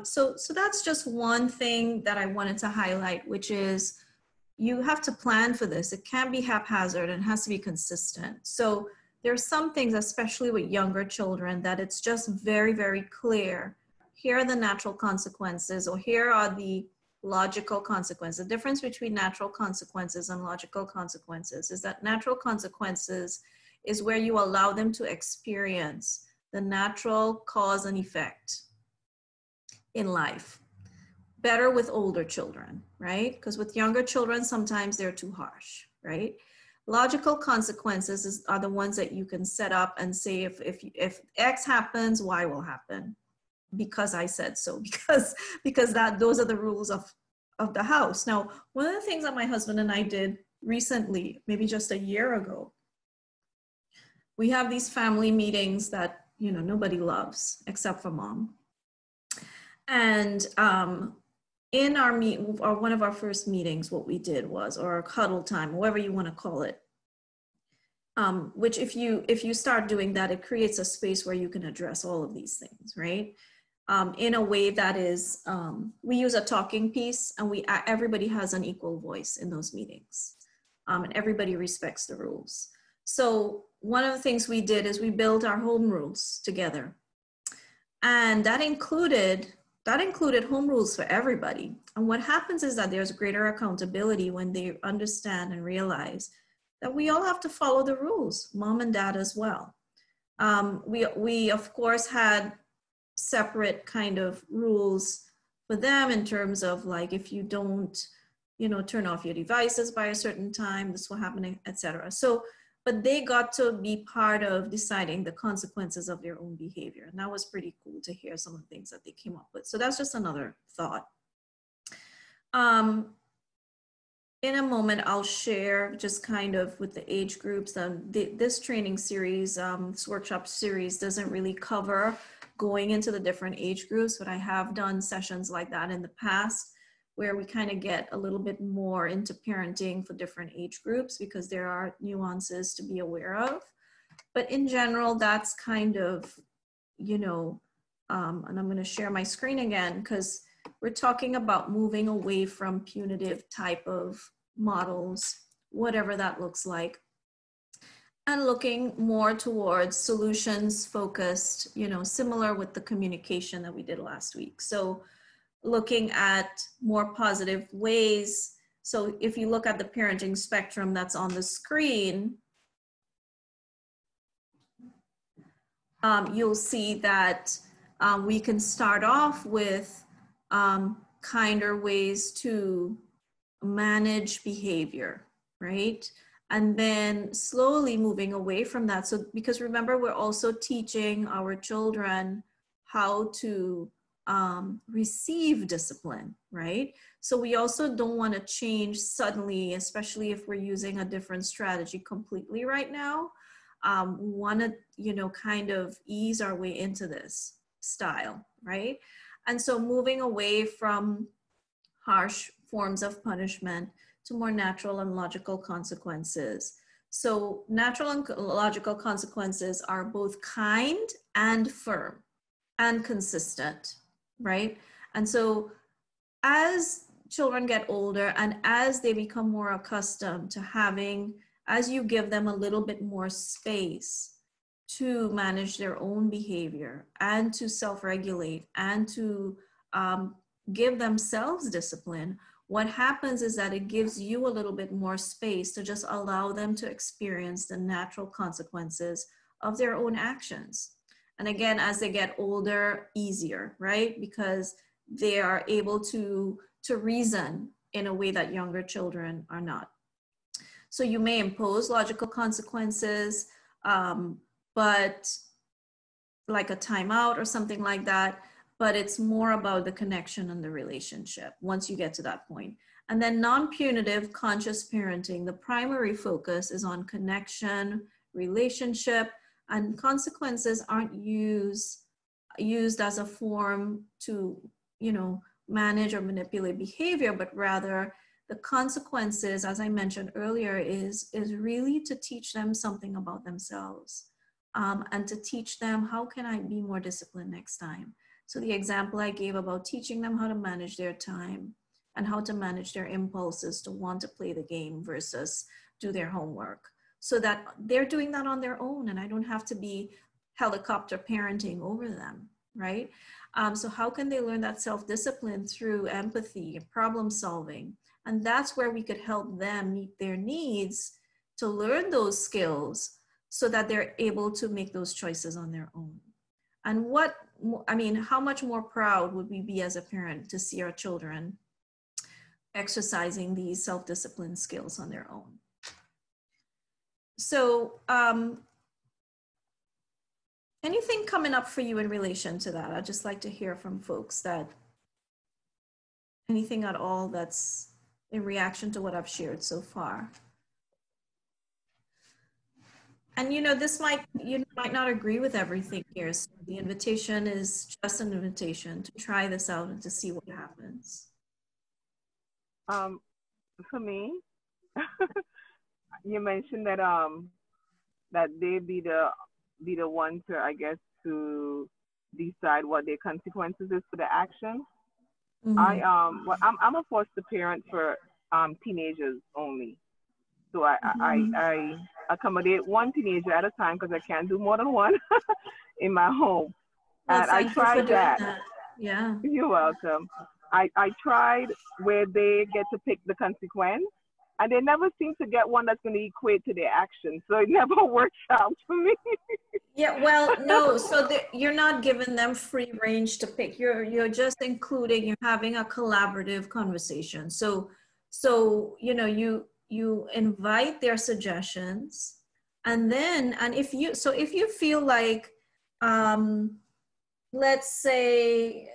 So that's just one thing that I wanted to highlight, which is you have to plan for this. It can't be haphazard and it has to be consistent. So there are some things, especially with younger children, that it's just very, very clear. Here are the natural consequences, or here are the logical consequences. The difference between natural consequences and logical consequences is that natural consequences is where you allow them to experience the natural cause and effect in life. Better with older children, right? Because with younger children, sometimes they're too harsh, right? Logical consequences are the ones that you can set up and say, if X happens, Y will happen, because I said so, because those are the rules of the house. Now, one of the things that my husband and I did recently, maybe just a year ago, we have these family meetings that, you know, nobody loves except for mom. And in our one of our first meetings, what we did was, or a cuddle time, whatever you want to call it, which if you start doing that, it creates a space where you can address all of these things, right? In a way that is, we use a talking piece, and everybody has an equal voice in those meetings, and everybody respects the rules. So one of the things we did is we built our home rules together, and that included home rules for everybody. And what happens is that there's greater accountability when they understand and realize that we all have to follow the rules, mom and dad as well. We of course had separate kind of rules for them in terms of like, if you don't, turn off your devices by a certain time, this will happen, etc. So, but they got to be part of deciding the consequences of their own behavior. And that was pretty cool to hear some of the things that they came up with. So that's just another thought. In a moment, I'll share just kind of with the age groups. This training series, this workshop series doesn't really cover going into the different age groups, but I have done sessions like that in the past where we kind of get a little bit more into parenting for different age groups because there are nuances to be aware of. But in general, that's kind of, and I'm going to share my screen again because we're talking about moving away from punitive type of models, whatever that looks like, and looking more towards solutions focused, similar with the communication that we did last week. So looking at more positive ways. So if you look at the parenting spectrum that's on the screen, you'll see that we can start off with kinder ways to manage behavior, right? And then slowly moving away from that. So, because remember, we're also teaching our children how to receive discipline, right? So we also don't want to change suddenly, especially if we're using a different strategy completely right now. We want to, kind of ease our way into this style, right? And so moving away from harsh forms of punishment to more natural and logical consequences. So natural and logical consequences are both kind and firm and consistent, right? And so as children get older and as they become more accustomed to having, as you give them a little bit more space to manage their own behavior and to self-regulate and to give themselves discipline, what happens is that it gives you a little bit more space to just allow them to experience the natural consequences of their own actions. And again, as they get older, easier, right? Because they are able to reason in a way that younger children are not. So you may impose logical consequences, but like a timeout or something like that, but it's more about the connection and the relationship once you get to that point. And then non-punitive conscious parenting, the primary focus is on connection, relationship, and consequences aren't used as a form to, manage or manipulate behavior, but rather the consequences, as I mentioned earlier, is really to teach them something about themselves and to teach them, how can I be more disciplined next time? So the example I gave about teaching them how to manage their time and how to manage their impulses to want to play the game versus do their homework, so that they're doing that on their own and I don't have to be helicopter parenting over them, right? So how can they learn that self-discipline through empathy and problem solving? And that's where we could help them meet their needs to learn those skills so that they're able to make those choices on their own. And how much more proud would we be as a parent to see our children exercising these self-discipline skills on their own? So anything coming up for you in relation to that? I'd just like to hear from folks that anything at all that's in reaction to what I've shared so far. And you might not agree with everything here. So the invitation is just an invitation to try this out and to see what happens. For me, you mentioned that that they be the one to, I guess, to decide what their consequences is for the action. Mm-hmm. I'm a foster parent for teenagers only. So I accommodate one teenager at a time because I can't do more than one in my home. Well, and I tried that. Yeah. You're welcome. I tried where they get to pick the consequence, and they never seem to get one that's going to equate to their action. So it never works out for me. Yeah, well, no, so you're not giving them free range to pick. You're just including, you're having a collaborative conversation. So you know, you invite their suggestions, and then, and if you feel like, let's say,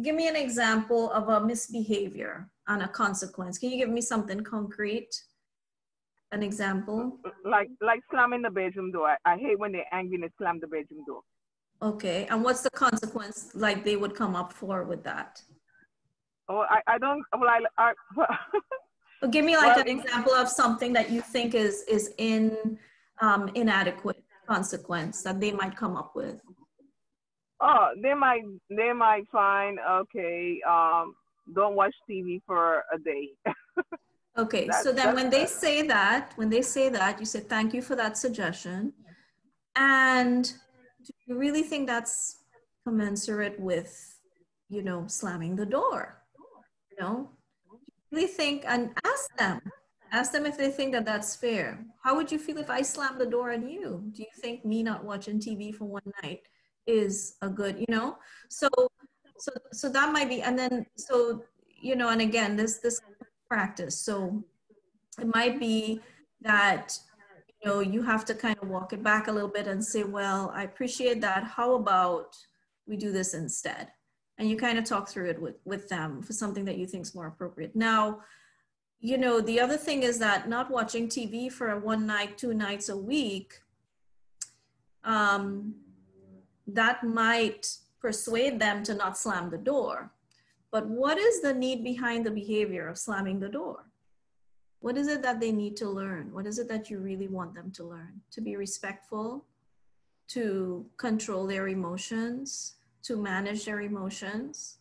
give me an example of a misbehavior and a consequence. Can you give me something concrete? An example? Like slamming the bedroom door. I hate when they're angry and they slam the bedroom door. Okay, and what's the consequence like they would come up for with that? Oh, I don't, well, Well, give me like an example of something that you think is inadequate consequence that they might come up with. Oh, they might find, okay, don't watch TV for a day. Okay, so then when they say that, you say, thank you for that suggestion. And do you really think that's commensurate with, you know, slamming the door? You know, really think, and ask them if they think that that's fair. How would you feel if I slammed the door on you? Do you think me not watching TV for one night is a good, you know? So that might be, and then, so, you know, and again, this practice. So it might be that, you know, you have to kind of walk it back a little bit and say, well, I appreciate that. How about we do this instead? And you kind of talk through it with them for something that you think is more appropriate. Now, you know, the other thing is that not watching TV for one night, 2 nights a week, that might persuade them to not slam the door. But what is the need behind the behavior of slamming the door? What is it that they need to learn? What is it that you really want them to learn? To be respectful, to control their emotions, to manage their emotions.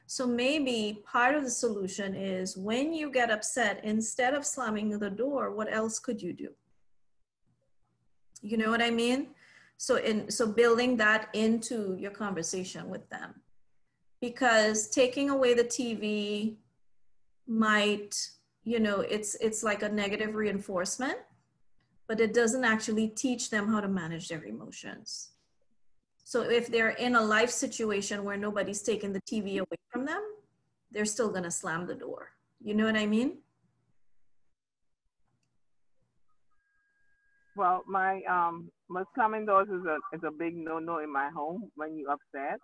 So maybe part of the solution is when you get upset, instead of slamming the door, what else could you do? You know what I mean? So building that into your conversation with them. Because taking away the TV might, you know, it's like a negative reinforcement, but it doesn't actually teach them how to manage their emotions. So if they're in a life situation where nobody's taking the TV away from them, they're still gonna slam the door. You know what I mean? Well, my slamming doors is a big no-no in my home when you're upset.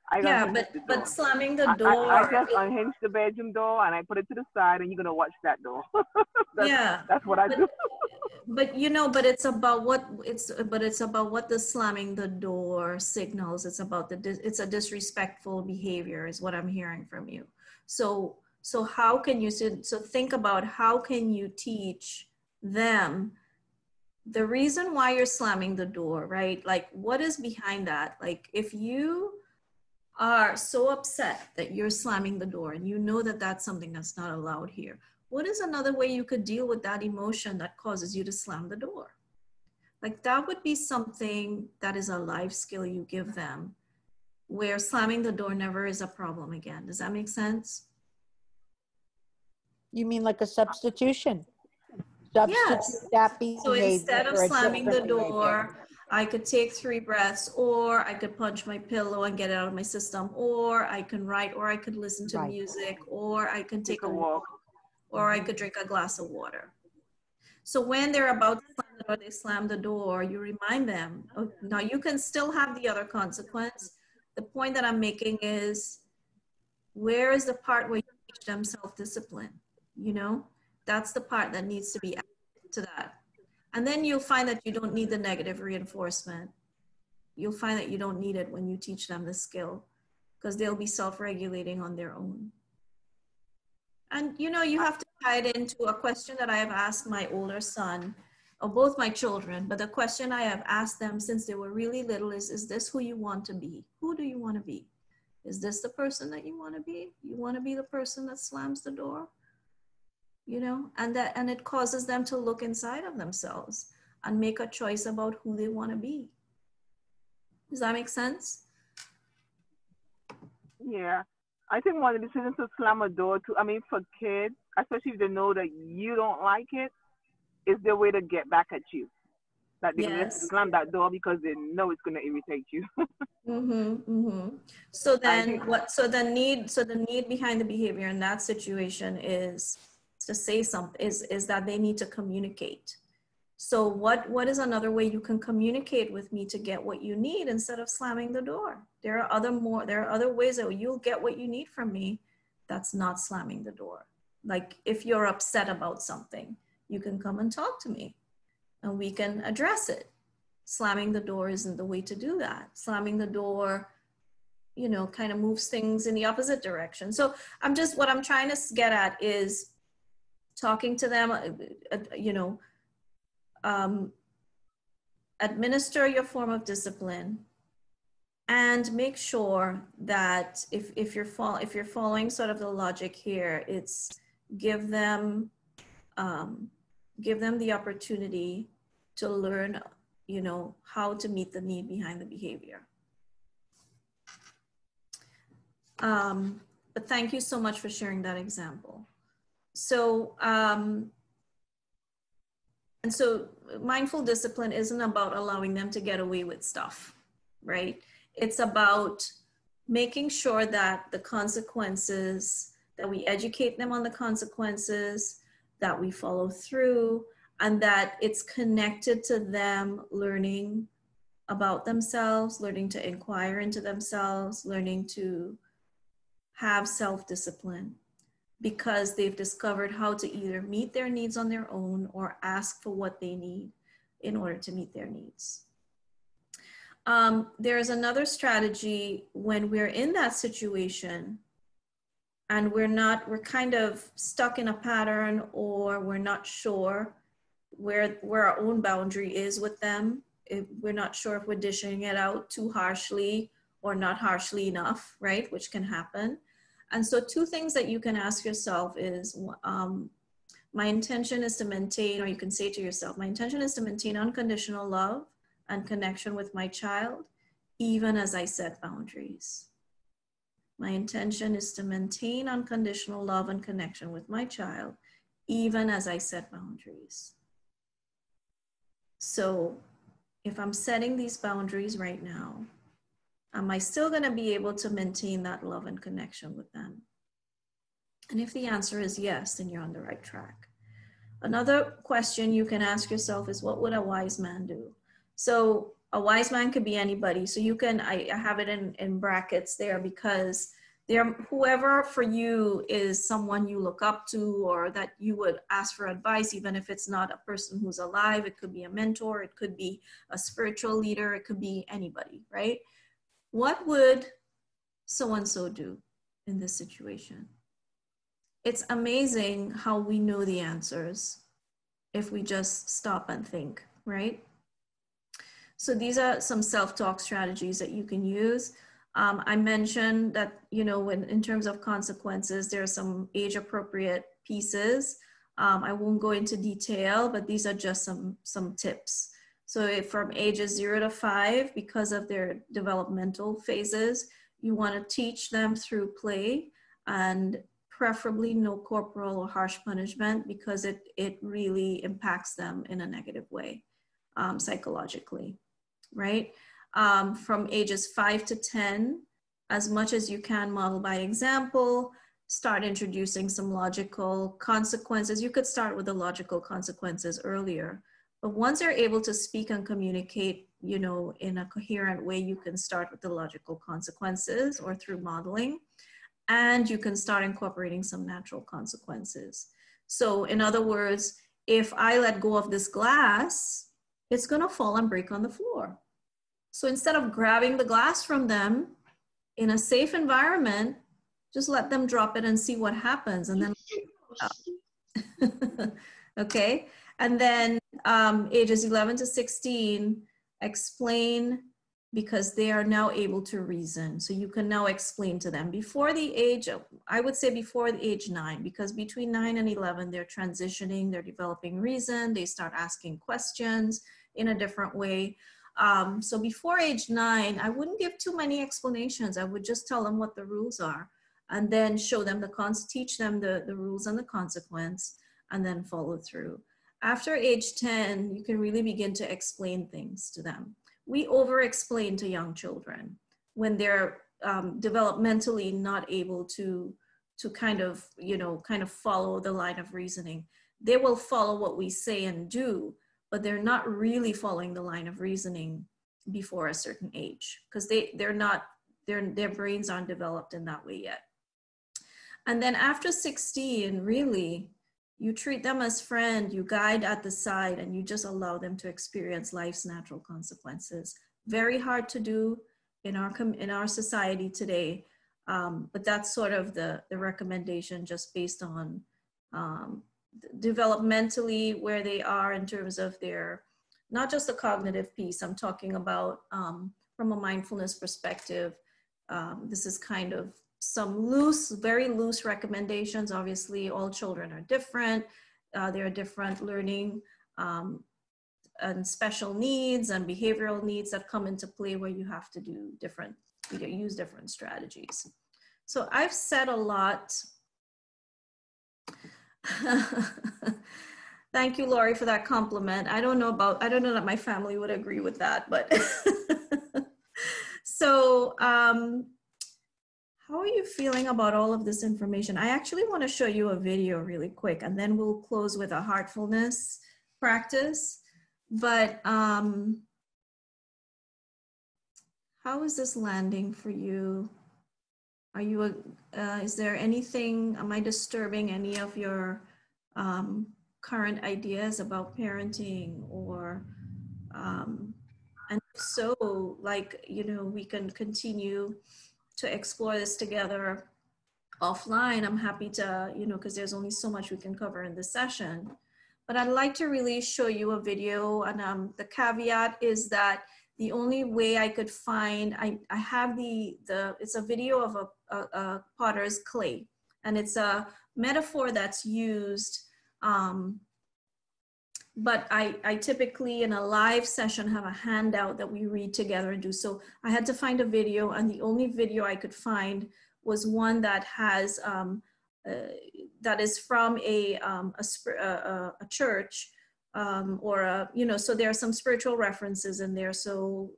I don't Yeah, but slamming the door. I just unhinge the bedroom door and I put it to the side, and you're gonna watch that door. That's what I do. But you know, but it's about what the slamming the door signals. It's about it's a disrespectful behavior is what I'm hearing from you. So how can you, so think about how can you teach them the reason why you're slamming the door, right? Like what is behind that? Like if you are so upset that you're slamming the door and you know that that's something that's not allowed here, what is another way you could deal with that emotion that causes you to slam the door? Like that would be something that is a life skill you give them, where slamming the door never is a problem again. Does that make sense? You mean like a substitution? Yes. That behavior. So instead of slamming the door, behavior. I could take 3 breaths, or I could punch my pillow and get it out of my system, or I can write, or I could listen to music, or I can take a walk, or I could drink a glass of water. So when they're about to slam the door, they slam the door, you remind them. Oh, now you can still have the other consequence. The point that I'm making is, where is the part where you teach them self-discipline? You know, that's the part that needs to be added to that. And then you'll find that you don't need the negative reinforcement. You'll find that you don't need it when you teach them the skill, because they'll be self-regulating on their own. And you know, you have to tie it into a question that I have asked my older son, or both my children, but the question I have asked them since they were really little is this who you want to be? Who do you want to be? Is this the person that you want to be? You want to be the person that slams the door? You know, and it causes them to look inside of themselves and make a choice about who they want to be. Does that make sense? Yeah. I think one of the decisions to slam a door too, I mean, for kids, especially if they know that you don't like it, is their way to get back at you. That they're gonna Yes. slam that door because they know it's gonna irritate you. So I then think so the need behind the behavior in that situation is to say something, is that they need to communicate. So what is another way you can communicate with me to get what you need instead of slamming the door? There are other ways that you'll get what you need from me that's not slamming the door. Like if you're upset about something, you can come and talk to me and we can address it. Slamming the door isn't the way to do that. Slamming the door, you know, kind of moves things in the opposite direction. So what I'm trying to get at is talking to them, you know, administer your form of discipline and make sure that if you're following sort of the logic here, it's give them the opportunity to learn, you know, how to meet the need behind the behavior. But thank you so much for sharing that example. So, and so mindful discipline isn't about allowing them to get away with stuff, right? It's about making sure that the consequences, that we educate them on the consequences, that we follow through, and that it's connected to them learning about themselves, learning to inquire into themselves, learning to have self-discipline, because they've discovered how to either meet their needs on their own or ask for what they need in order to meet their needs. There's another strategy when we're in that situation and we're kind of stuck in a pattern, or we're not sure where our own boundary is with them. If we're not sure if we're dishing it out too harshly or not harshly enough, right? Which can happen. And so two things that you can ask yourself is, my intention is to maintain, or you can say to yourself, my intention is to maintain unconditional love and connection with my child, even as I set boundaries. My intention is to maintain unconditional love and connection with my child, even as I set boundaries. So if I'm setting these boundaries right now, am I still going to be able to maintain that love and connection with them? And if the answer is yes, then you're on the right track. Another question you can ask yourself is, what would a wise man do? So a wise man could be anybody. So you can, I have it in brackets there, because whoever for you is someone you look up to, or that you would ask for advice, even if it's not a person who's alive. It could be a mentor, it could be a spiritual leader, it could be anybody, right? What would so-and-so do in this situation? It's amazing how we know the answers if we just stop and think, right? So these are some self-talk strategies that you can use. I mentioned that, you know, in terms of consequences, there are some age-appropriate pieces. I won't go into detail, but these are just some tips. So if from ages 0 to 5, because of their developmental phases, you want to teach them through play, and preferably no corporal or harsh punishment, because it really impacts them in a negative way, psychologically, right? From ages 5 to 10, as much as you can, model by example, start introducing some logical consequences. You could start with the logical consequences earlier, but once they're able to speak and communicate, you know, in a coherent way, you can start with the logical consequences or through modeling, and you can start incorporating some natural consequences. So in other words, if I let go of this glass, it's gonna fall and break on the floor. So instead of grabbing the glass from them in a safe environment, just let them drop it and see what happens, and then okay. And then ages 11 to 16, explain, because they are now able to reason. So you can now explain to them before the age of, I would say before the age 9, because between 9 and 11, they're transitioning, they're developing reason, they start asking questions in a different way. So before age 9, I wouldn't give too many explanations. I would just tell them what the rules are. and then show them teach them the rules and the consequence, and then follow through. After age 10, you can really begin to explain things to them. We over-explain to young children when they're developmentally not able to kind of follow the line of reasoning. They will follow what we say and do, but they're not really following the line of reasoning before a certain age, because their brains aren't developed in that way yet. And then after 16, really, you treat them as friend, you guide at the side, and you just allow them to experience life's natural consequences. Very hard to do in our society today, but that's sort of the recommendation, just based on developmentally where they are in terms of their, not just the cognitive piece. I'm talking about from a mindfulness perspective. This is kind of some very loose recommendations. Obviously, all children are different. There are different learning and special needs and behavioral needs that come into play, where you have to do use different strategies. So I've said a lot. Thank you, Lori, for that compliment. I don't know that my family would agree with that, but so how are you feeling about all of this information? I actually want to show you a video really quick, and then we'll close with a heartfulness practice. But how is this landing for you? Are you, is there anything, am I disturbing any of your current ideas about parenting, or, and if so, like, we can continue to explore this together offline. I'm happy to, because there's only so much we can cover in this session. But I'd like to really show you a video, and the caveat is that the only way I could find, I have it's a video of a potter's clay, and it's a metaphor that's used, but I typically in a live session have a handout that we read together and do. So I had to find a video, and the only video I could find was one that has, that is from a church, or so there are some spiritual references in there. So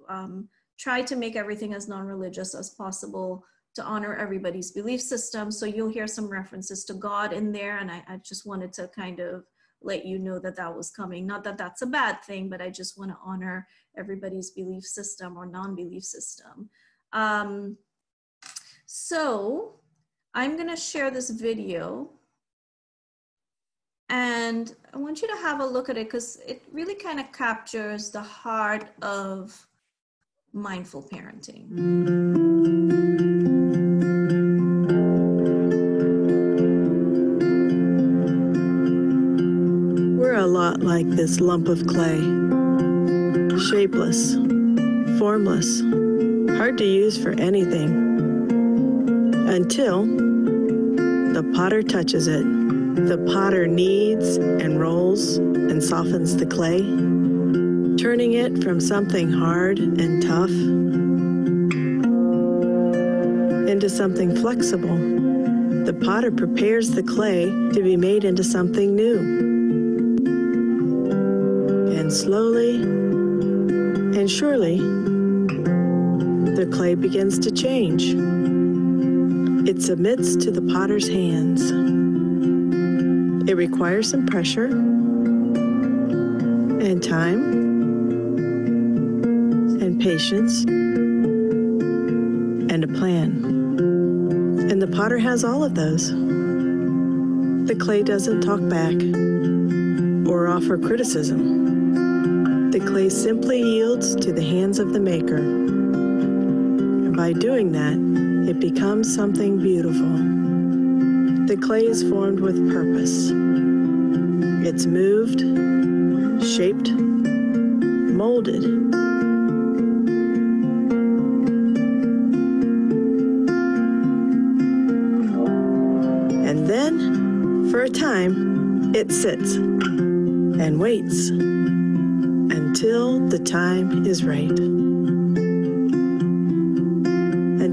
try to make everything as non-religious as possible to honor everybody's belief system. So you'll hear some references to God in there, and I just wanted to kind of let you know that that was coming. Not that that's a bad thing, but I just want to honor everybody's belief system or non-belief system. So I'm going to share this video, and I want you to have a look at it, because it really kind of captures the heart of mindful parenting. We're a lot like this lump of clay. Shapeless, formless, hard to use for anything. Until the potter touches it. The potter kneads and rolls and softens the clay, turning it from something hard and tough into something flexible. The potter prepares the clay to be made into something new. And slowly and surely, the clay begins to change. It submits to the potter's hands. It requires some pressure and time and patience and a plan. And the potter has all of those. The clay doesn't talk back or offer criticism. The clay simply yields to the hands of the maker. And by doing that, it becomes something beautiful. The clay is formed with purpose. It's moved, shaped, molded. And then, for a time, it sits and waits until the time is right.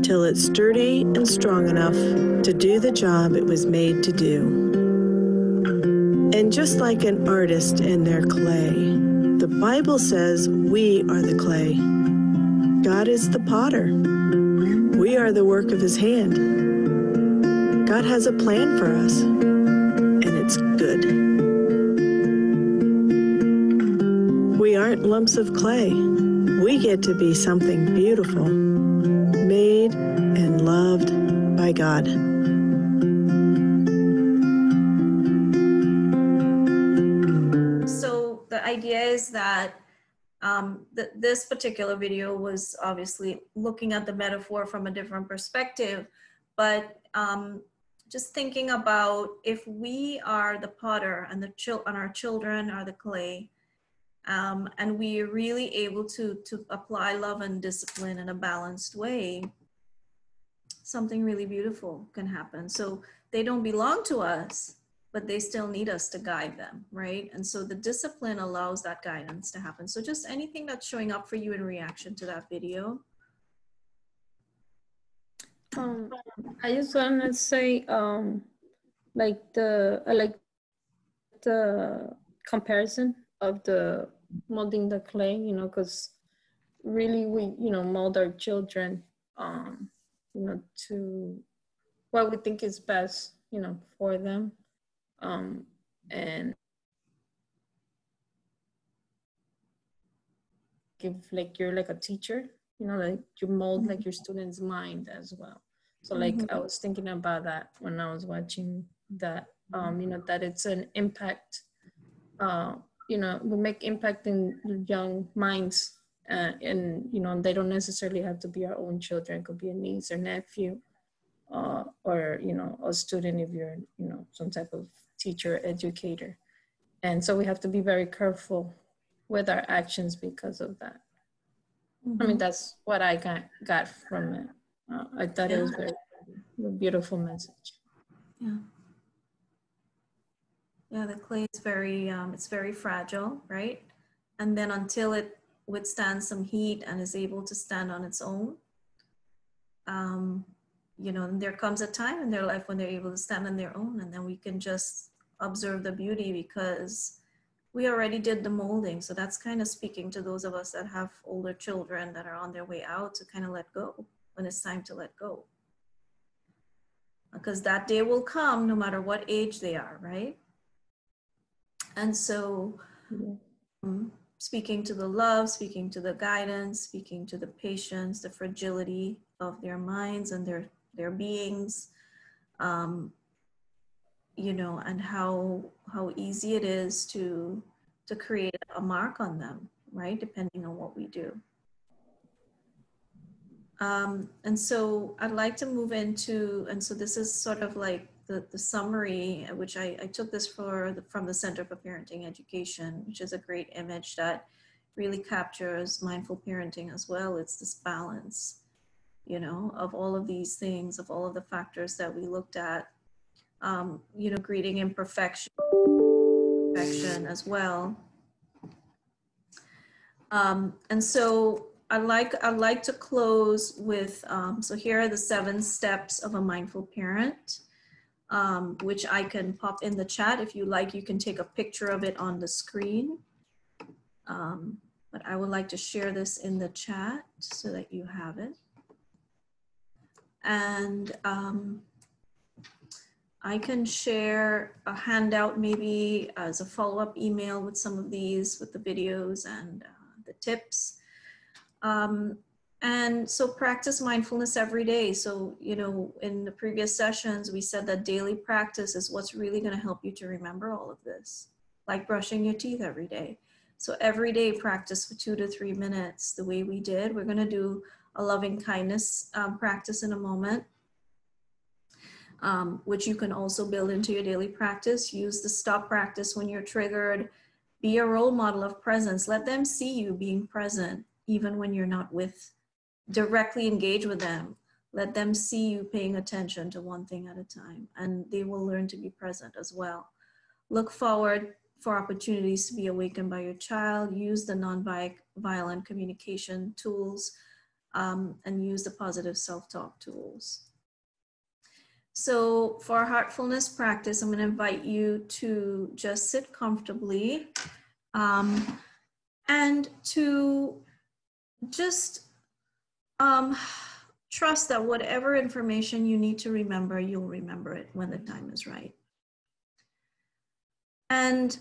until it's sturdy and strong enough to do the job it was made to do. And just like an artist and their clay, the Bible says we are the clay. God is the potter. We are the work of his hand. God has a plan for us, and it's good. We aren't lumps of clay. We get to be something beautiful, made and loved by God. So the idea is that this particular video was obviously looking at the metaphor from a different perspective, but just thinking about if we are the potter and our children are the clay, and we are really able to apply love and discipline in a balanced way, something really beautiful can happen. So they don't belong to us, but they still need us to guide them, right? And so the discipline allows that guidance to happen. So just anything that's showing up for you in reaction to that video. I just want to say, I like the comparison of the molding the clay, you know, because really we, you know, mold our children, you know, to what we think is best, you know, for them. And give, like, you're like a teacher, you know, like you mold like your student's mind as well. So like I was thinking about that when I was watching that, you know, that it's an impact, you know, we make impact in young minds, and, you know, they don't necessarily have to be our own children. It could be a niece or nephew, or, you know, a student if you're, you know, some type of teacher, educator. And so we have to be very careful with our actions because of that. I mean, that's what I got from it. I thought it was a beautiful message. Yeah. Yeah, the clay is very, it's very fragile, right? And then until it withstands some heat and is able to stand on its own, you know, and there comes a time in their life when they're able to stand on their own, and then we can just observe the beauty because we already did the molding. So that's kind of speaking to those of us that have older children that are on their way out to kind of let go when it's time to let go. Because that day will come no matter what age they are, right? And so speaking to the love, speaking to the guidance, speaking to the patience, the fragility of their minds and their beings, you know, and how easy it is to create a mark on them, right? Depending on what we do. And so I'd like to move into, and so this is sort of like the summary, which I took this from the Center for Parenting Education, which is a great image that really captures mindful parenting as well. It's this balance, you know, of all of these things, of all of the factors that we looked at, you know, greeting imperfection as well. And so I'd like to close with, so here are the 7 steps of a mindful parent, which I can pop in the chat. If you like, you can take a picture of it on the screen. But I would like to share this in the chat so that you have it. And I can share a handout maybe as a follow-up email with some of these, with the videos and the tips. And so practice mindfulness every day. So, you know, in the previous sessions, we said that daily practice is what's really going to help you to remember all of this, like brushing your teeth every day. So every day practice for 2 to 3 minutes the way we did. We're going to do a loving kindness practice in a moment, which you can also build into your daily practice. Use the stop practice when you're triggered. Be a role model of presence. Let them see you being present, even when you're not directly engage with them. Let them see you paying attention to one thing at a time, and they will learn to be present as well. Look forward for opportunities to be awakened by your child. Use the non-violent communication tools and use the positive self-talk tools. So for our heartfulness practice, I'm going to invite you to just sit comfortably and to just trust that whatever information you need to remember, you'll remember it when the time is right. And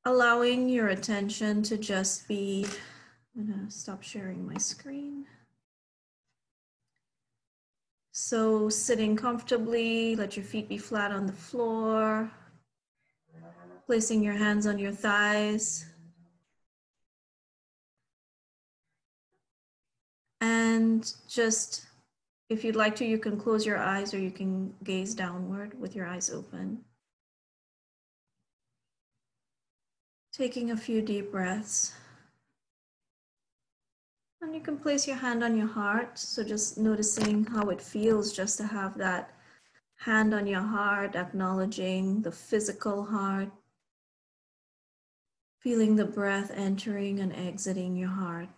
allowing your attention to just be, I'm gonna stop sharing my screen. So sitting comfortably, let your feet be flat on the floor, placing your hands on your thighs. And just, if you'd like to, you can close your eyes or you can gaze downward with your eyes open. Taking a few deep breaths. And you can place your hand on your heart. So just noticing how it feels just to have that hand on your heart, acknowledging the physical heart, feeling the breath entering and exiting your heart,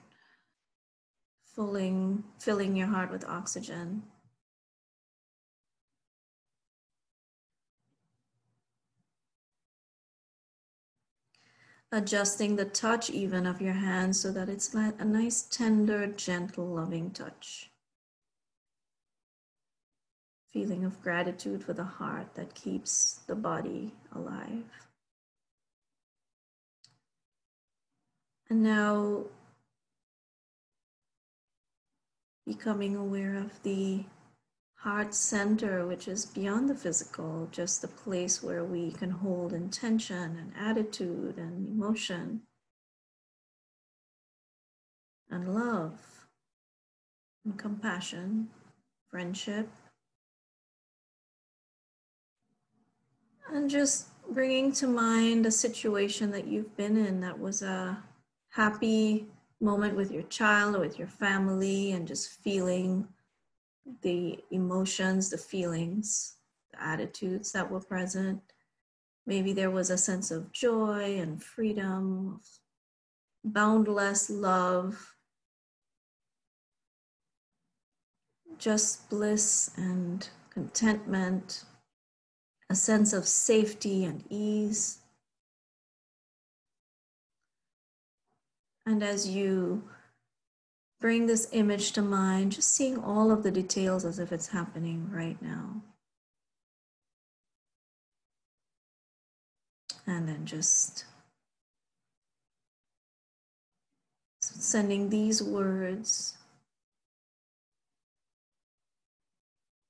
filling your heart with oxygen. Adjusting the touch even of your hands so that it's like a nice, tender, gentle, loving touch. Feeling of gratitude for the heart that keeps the body alive. And now becoming aware of the heart center, which is beyond the physical, just the place where we can hold intention and attitude and emotion and love and compassion, friendship. And just bringing to mind a situation that you've been in that was a happy moment with your child or with your family, and just feeling the emotions, the feelings, the attitudes that were present. Maybe there was a sense of joy and freedom, boundless love, just bliss and contentment, a sense of safety and ease. And as you bring this image to mind, just seeing all of the details as if it's happening right now. And then just sending these words,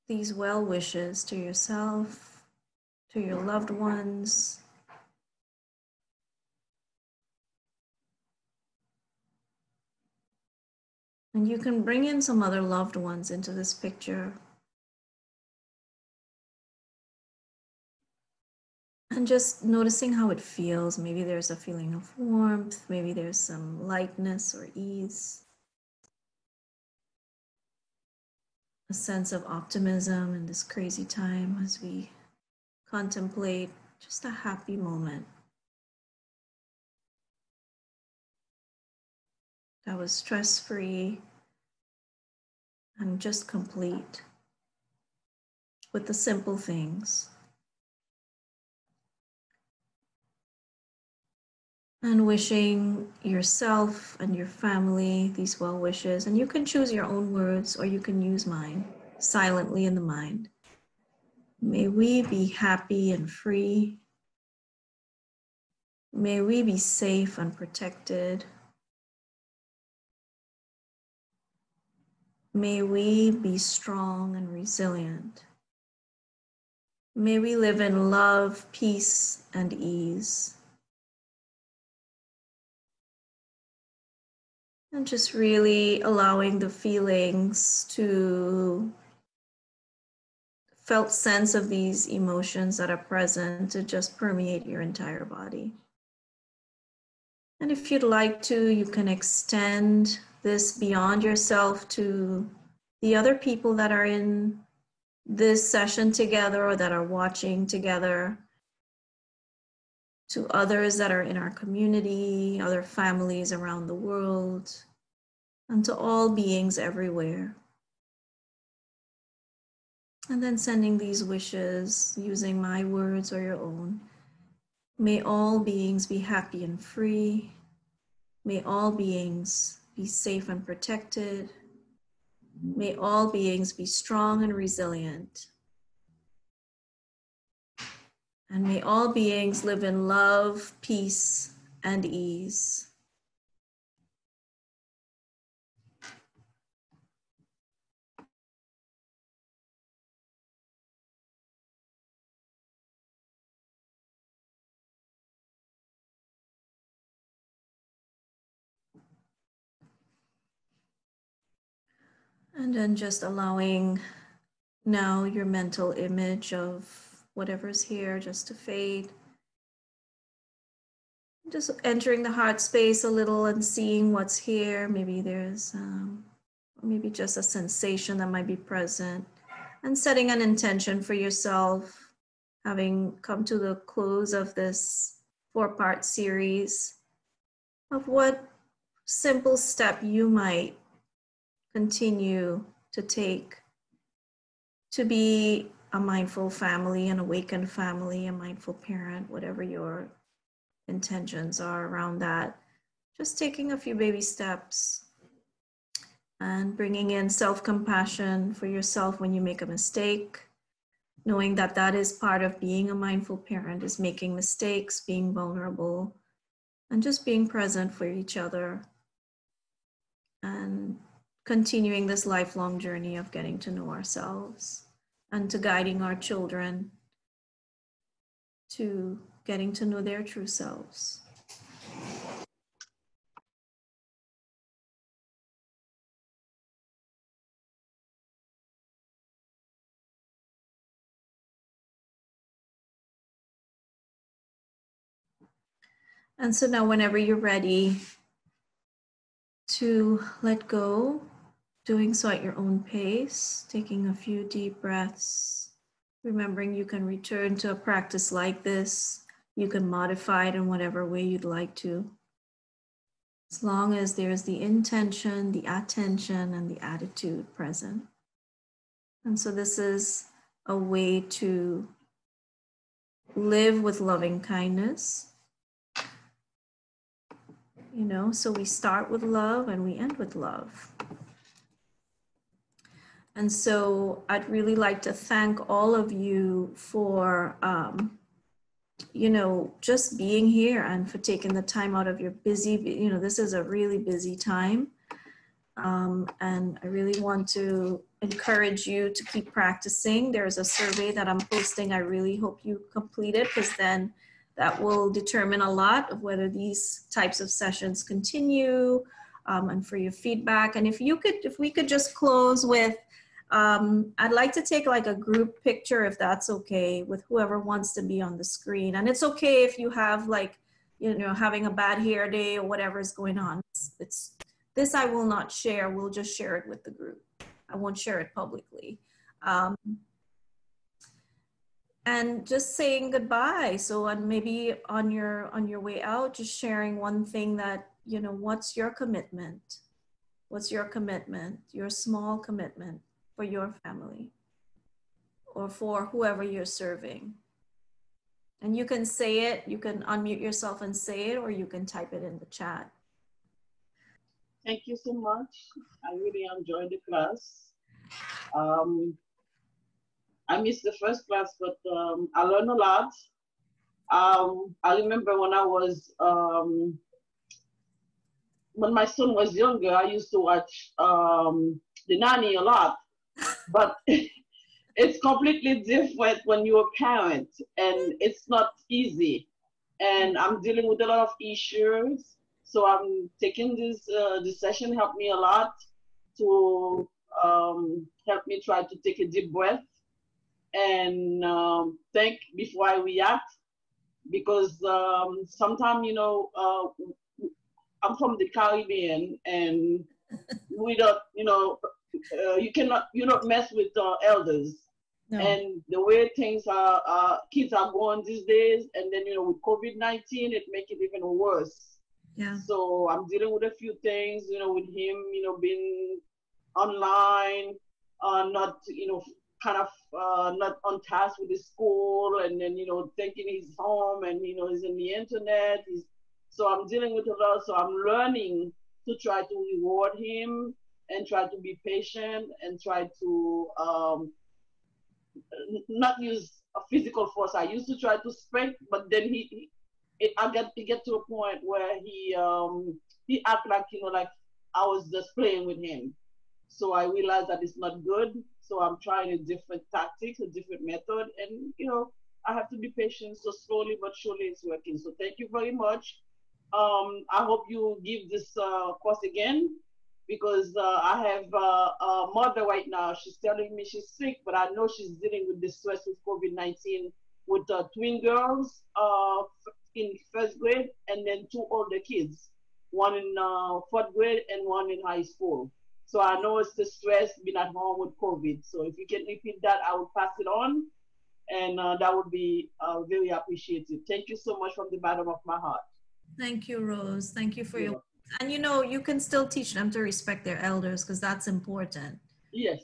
these well wishes to yourself, to your loved ones, and you can bring in some other loved ones into this picture. And just noticing how it feels. Maybe there's a feeling of warmth, maybe there's some lightness or ease, a sense of optimism in this crazy time as we contemplate just a happy moment that was stress-free and just complete with the simple things. And wishing yourself and your family these well wishes. And you can choose your own words or you can use mine silently in the mind. May we be happy and free. May we be safe and protected. May we be strong and resilient. May we live in love, peace, and ease. And just really allowing the feelings to, felt sense of these emotions that are present to just permeate your entire body. And if you'd like to, you can extend this beyond yourself to the other people that are in this session together or that are watching together, to others that are in our community, other families around the world, and to all beings everywhere. And then sending these wishes using my words or your own. May all beings be happy and free. May all beings be safe and protected. May all beings be strong and resilient. And may all beings live in love, peace, and ease. And then just allowing now your mental image of whatever's here just to fade. Just entering the heart space a little and seeing what's here. Maybe there's maybe just a sensation that might be present, and setting an intention for yourself, having come to the close of this 4-part series, of what simple step you might continue to take to be a mindful family, an awakened family, a mindful parent, whatever your intentions are around that. Just taking a few baby steps and bringing in self-compassion for yourself when you make a mistake, knowing that that is part of being a mindful parent, is making mistakes, being vulnerable, and just being present for each other, and continuing this lifelong journey of getting to know ourselves and to guiding our children to getting to know their true selves. And so now whenever you're ready to let go, doing so at your own pace, taking a few deep breaths, remembering you can return to a practice like this. You can modify it in whatever way you'd like to, as long as there's the intention, the attention, and the attitude present. And so this is a way to live with loving kindness. You know, so we start with love and we end with love. And so I'd really like to thank all of you for, you know, just being here and for taking the time out of your busy, you know, this is a really busy time. And I really want to encourage you to keep practicing. There's a survey that I'm posting. I really hope you complete it, because then that will determine a lot of whether these types of sessions continue, and for your feedback. And if we could just close with, I'd like to take like a group picture, if that's okay, with whoever wants to be on the screen. And it's okay if you have like, you know, having a bad hair day or whatever is going on. This I will not share. We'll just share it with the group. I won't share it publicly. And just saying goodbye. So, and maybe on your way out, just sharing one thing that, you know, what's your commitment? What's your commitment? Your small commitment for your family or for whoever you're serving. And you can say it, you can unmute yourself and say it, or you can type it in the chat. Thank you so much. I really enjoyed the class. I missed the first class, but I learned a lot. I remember when I was, when my son was younger, I used to watch The Nanny a lot, but it's completely different when you're a parent, and it's not easy. And I'm dealing with a lot of issues. So I'm taking this session helped me a lot to help me try to take a deep breath and think before I react, because sometimes, you know, I'm from the Caribbean, and we don't, you know, you don't mess with elders. No. And the way things are, kids are going these days, and then, you know, with COVID-19, it makes it even worse. Yeah. So I'm dealing with a few things, with him, being online, not, kind of not on task with his school, and then, thinking he's home and, he's in the internet. So I'm dealing with a lot. So I'm learning to try to reward him and try to be patient and try to not use a physical force. I used to try to spank, but then it get to a point where he act like, like I was just playing with him. So I realized that it's not good. So I'm trying a different tactics, a different method, and I have to be patient. So slowly but surely it's working. So thank you very much. I hope you give this course again, because I have a mother right now. She's telling me she's sick, but I know she's dealing with the stress with COVID-19 with twin girls in first grade, and then 2 older kids, one in 4th grade and one in high school. So I know it's the stress being at home with COVID. So if you can repeat that, I will pass it on, and that would be very appreciated. Thank you so much from the bottom of my heart. Thank you, Rose. Thank you for your, and you can still teach them to respect their elders, because that's important. Yes.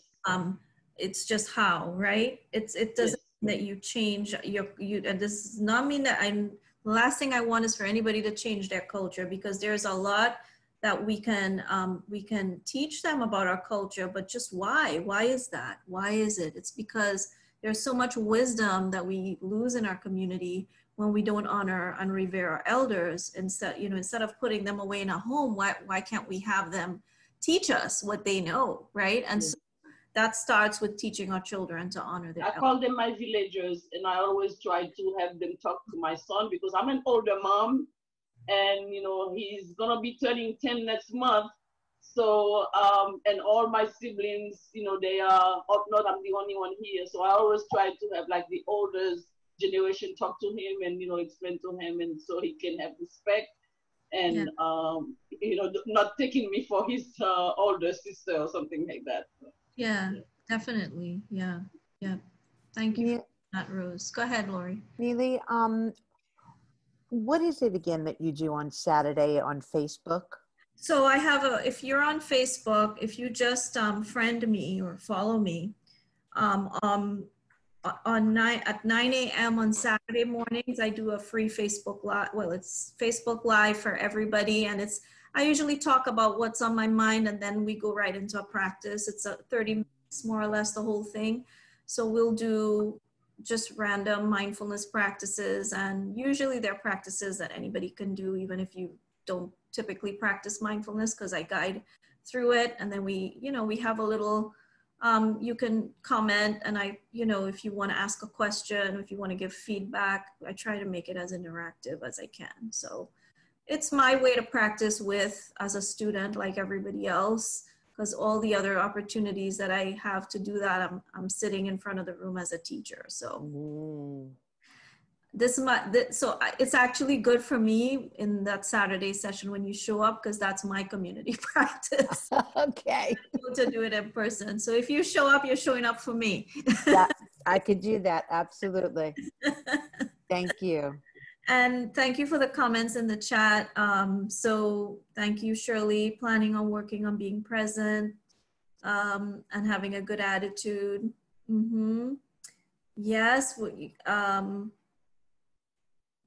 It's just how, right? It doesn't mean that you change and this does not mean that the last thing I want is for anybody to change their culture, because there's a lot that we can teach them about our culture, but just why is that? Why is it? It's because there's so much wisdom that we lose in our community when we don't honor and revere our elders. Instead of putting them away in a home, why can't we have them teach us what they know, right? And so that starts with teaching our children to honor their elders. I call them my villagers, and I always try to have them talk to my son, because I'm an older mom, and he's gonna be turning 10 next month. So and all my siblings, they are up north. I'm the only one here, so I always try to have like the oldest generation talk to him and explain to him, and so he can have respect, and not taking me for his older sister or something like that. Yeah, definitely. Yeah. Thank you for that, Rose. Go ahead, Lori. Neely, what is it again that you do on Saturday on Facebook? So I have if you're on Facebook, if you just friend me or follow me, at 9 a.m. on Saturday mornings, I do a free Facebook Live. Well, it's Facebook Live for everybody. And I usually talk about what's on my mind, and then we go right into a practice. It's 30 minutes, more or less, the whole thing. So we'll do just random mindfulness practices. And usually they're practices that anybody can do, even if you don't typically practice mindfulness, because I guide through it. And then we have a little, you can comment, and if you want to ask a question, if you want to give feedback, I try to make it as interactive as I can. So it's my way to practice as a student, like everybody else, because all the other opportunities that I have to do that, I'm sitting in front of the room as a teacher. So so it's actually good for me in that Saturday session when you show up, because that's my community practice. Okay. To do it in person. So if you show up, you're showing up for me. Yeah, I could do that. Absolutely. Thank you. And thank you for the comments in the chat. So thank you, Shirley, planning on working on being present and having a good attitude. Yes.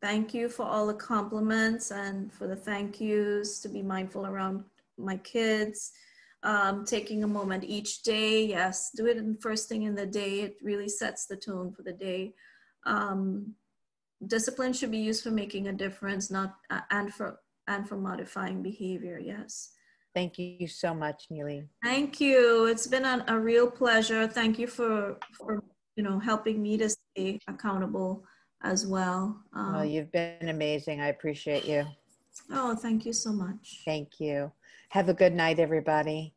Thank you for all the compliments and for the thank yous, to be mindful around my kids. Taking a moment each day. Yes, do it in first thing in the day. It really sets the tone for the day. Discipline should be used for making a difference, not and for modifying behavior. Yes. Thank you so much, Neely. Thank you. It's been a real pleasure. Thank you for helping me to stay accountable as well. Well, you've been amazing. I appreciate you. Oh, thank you so much. Thank you. Have a good night, everybody.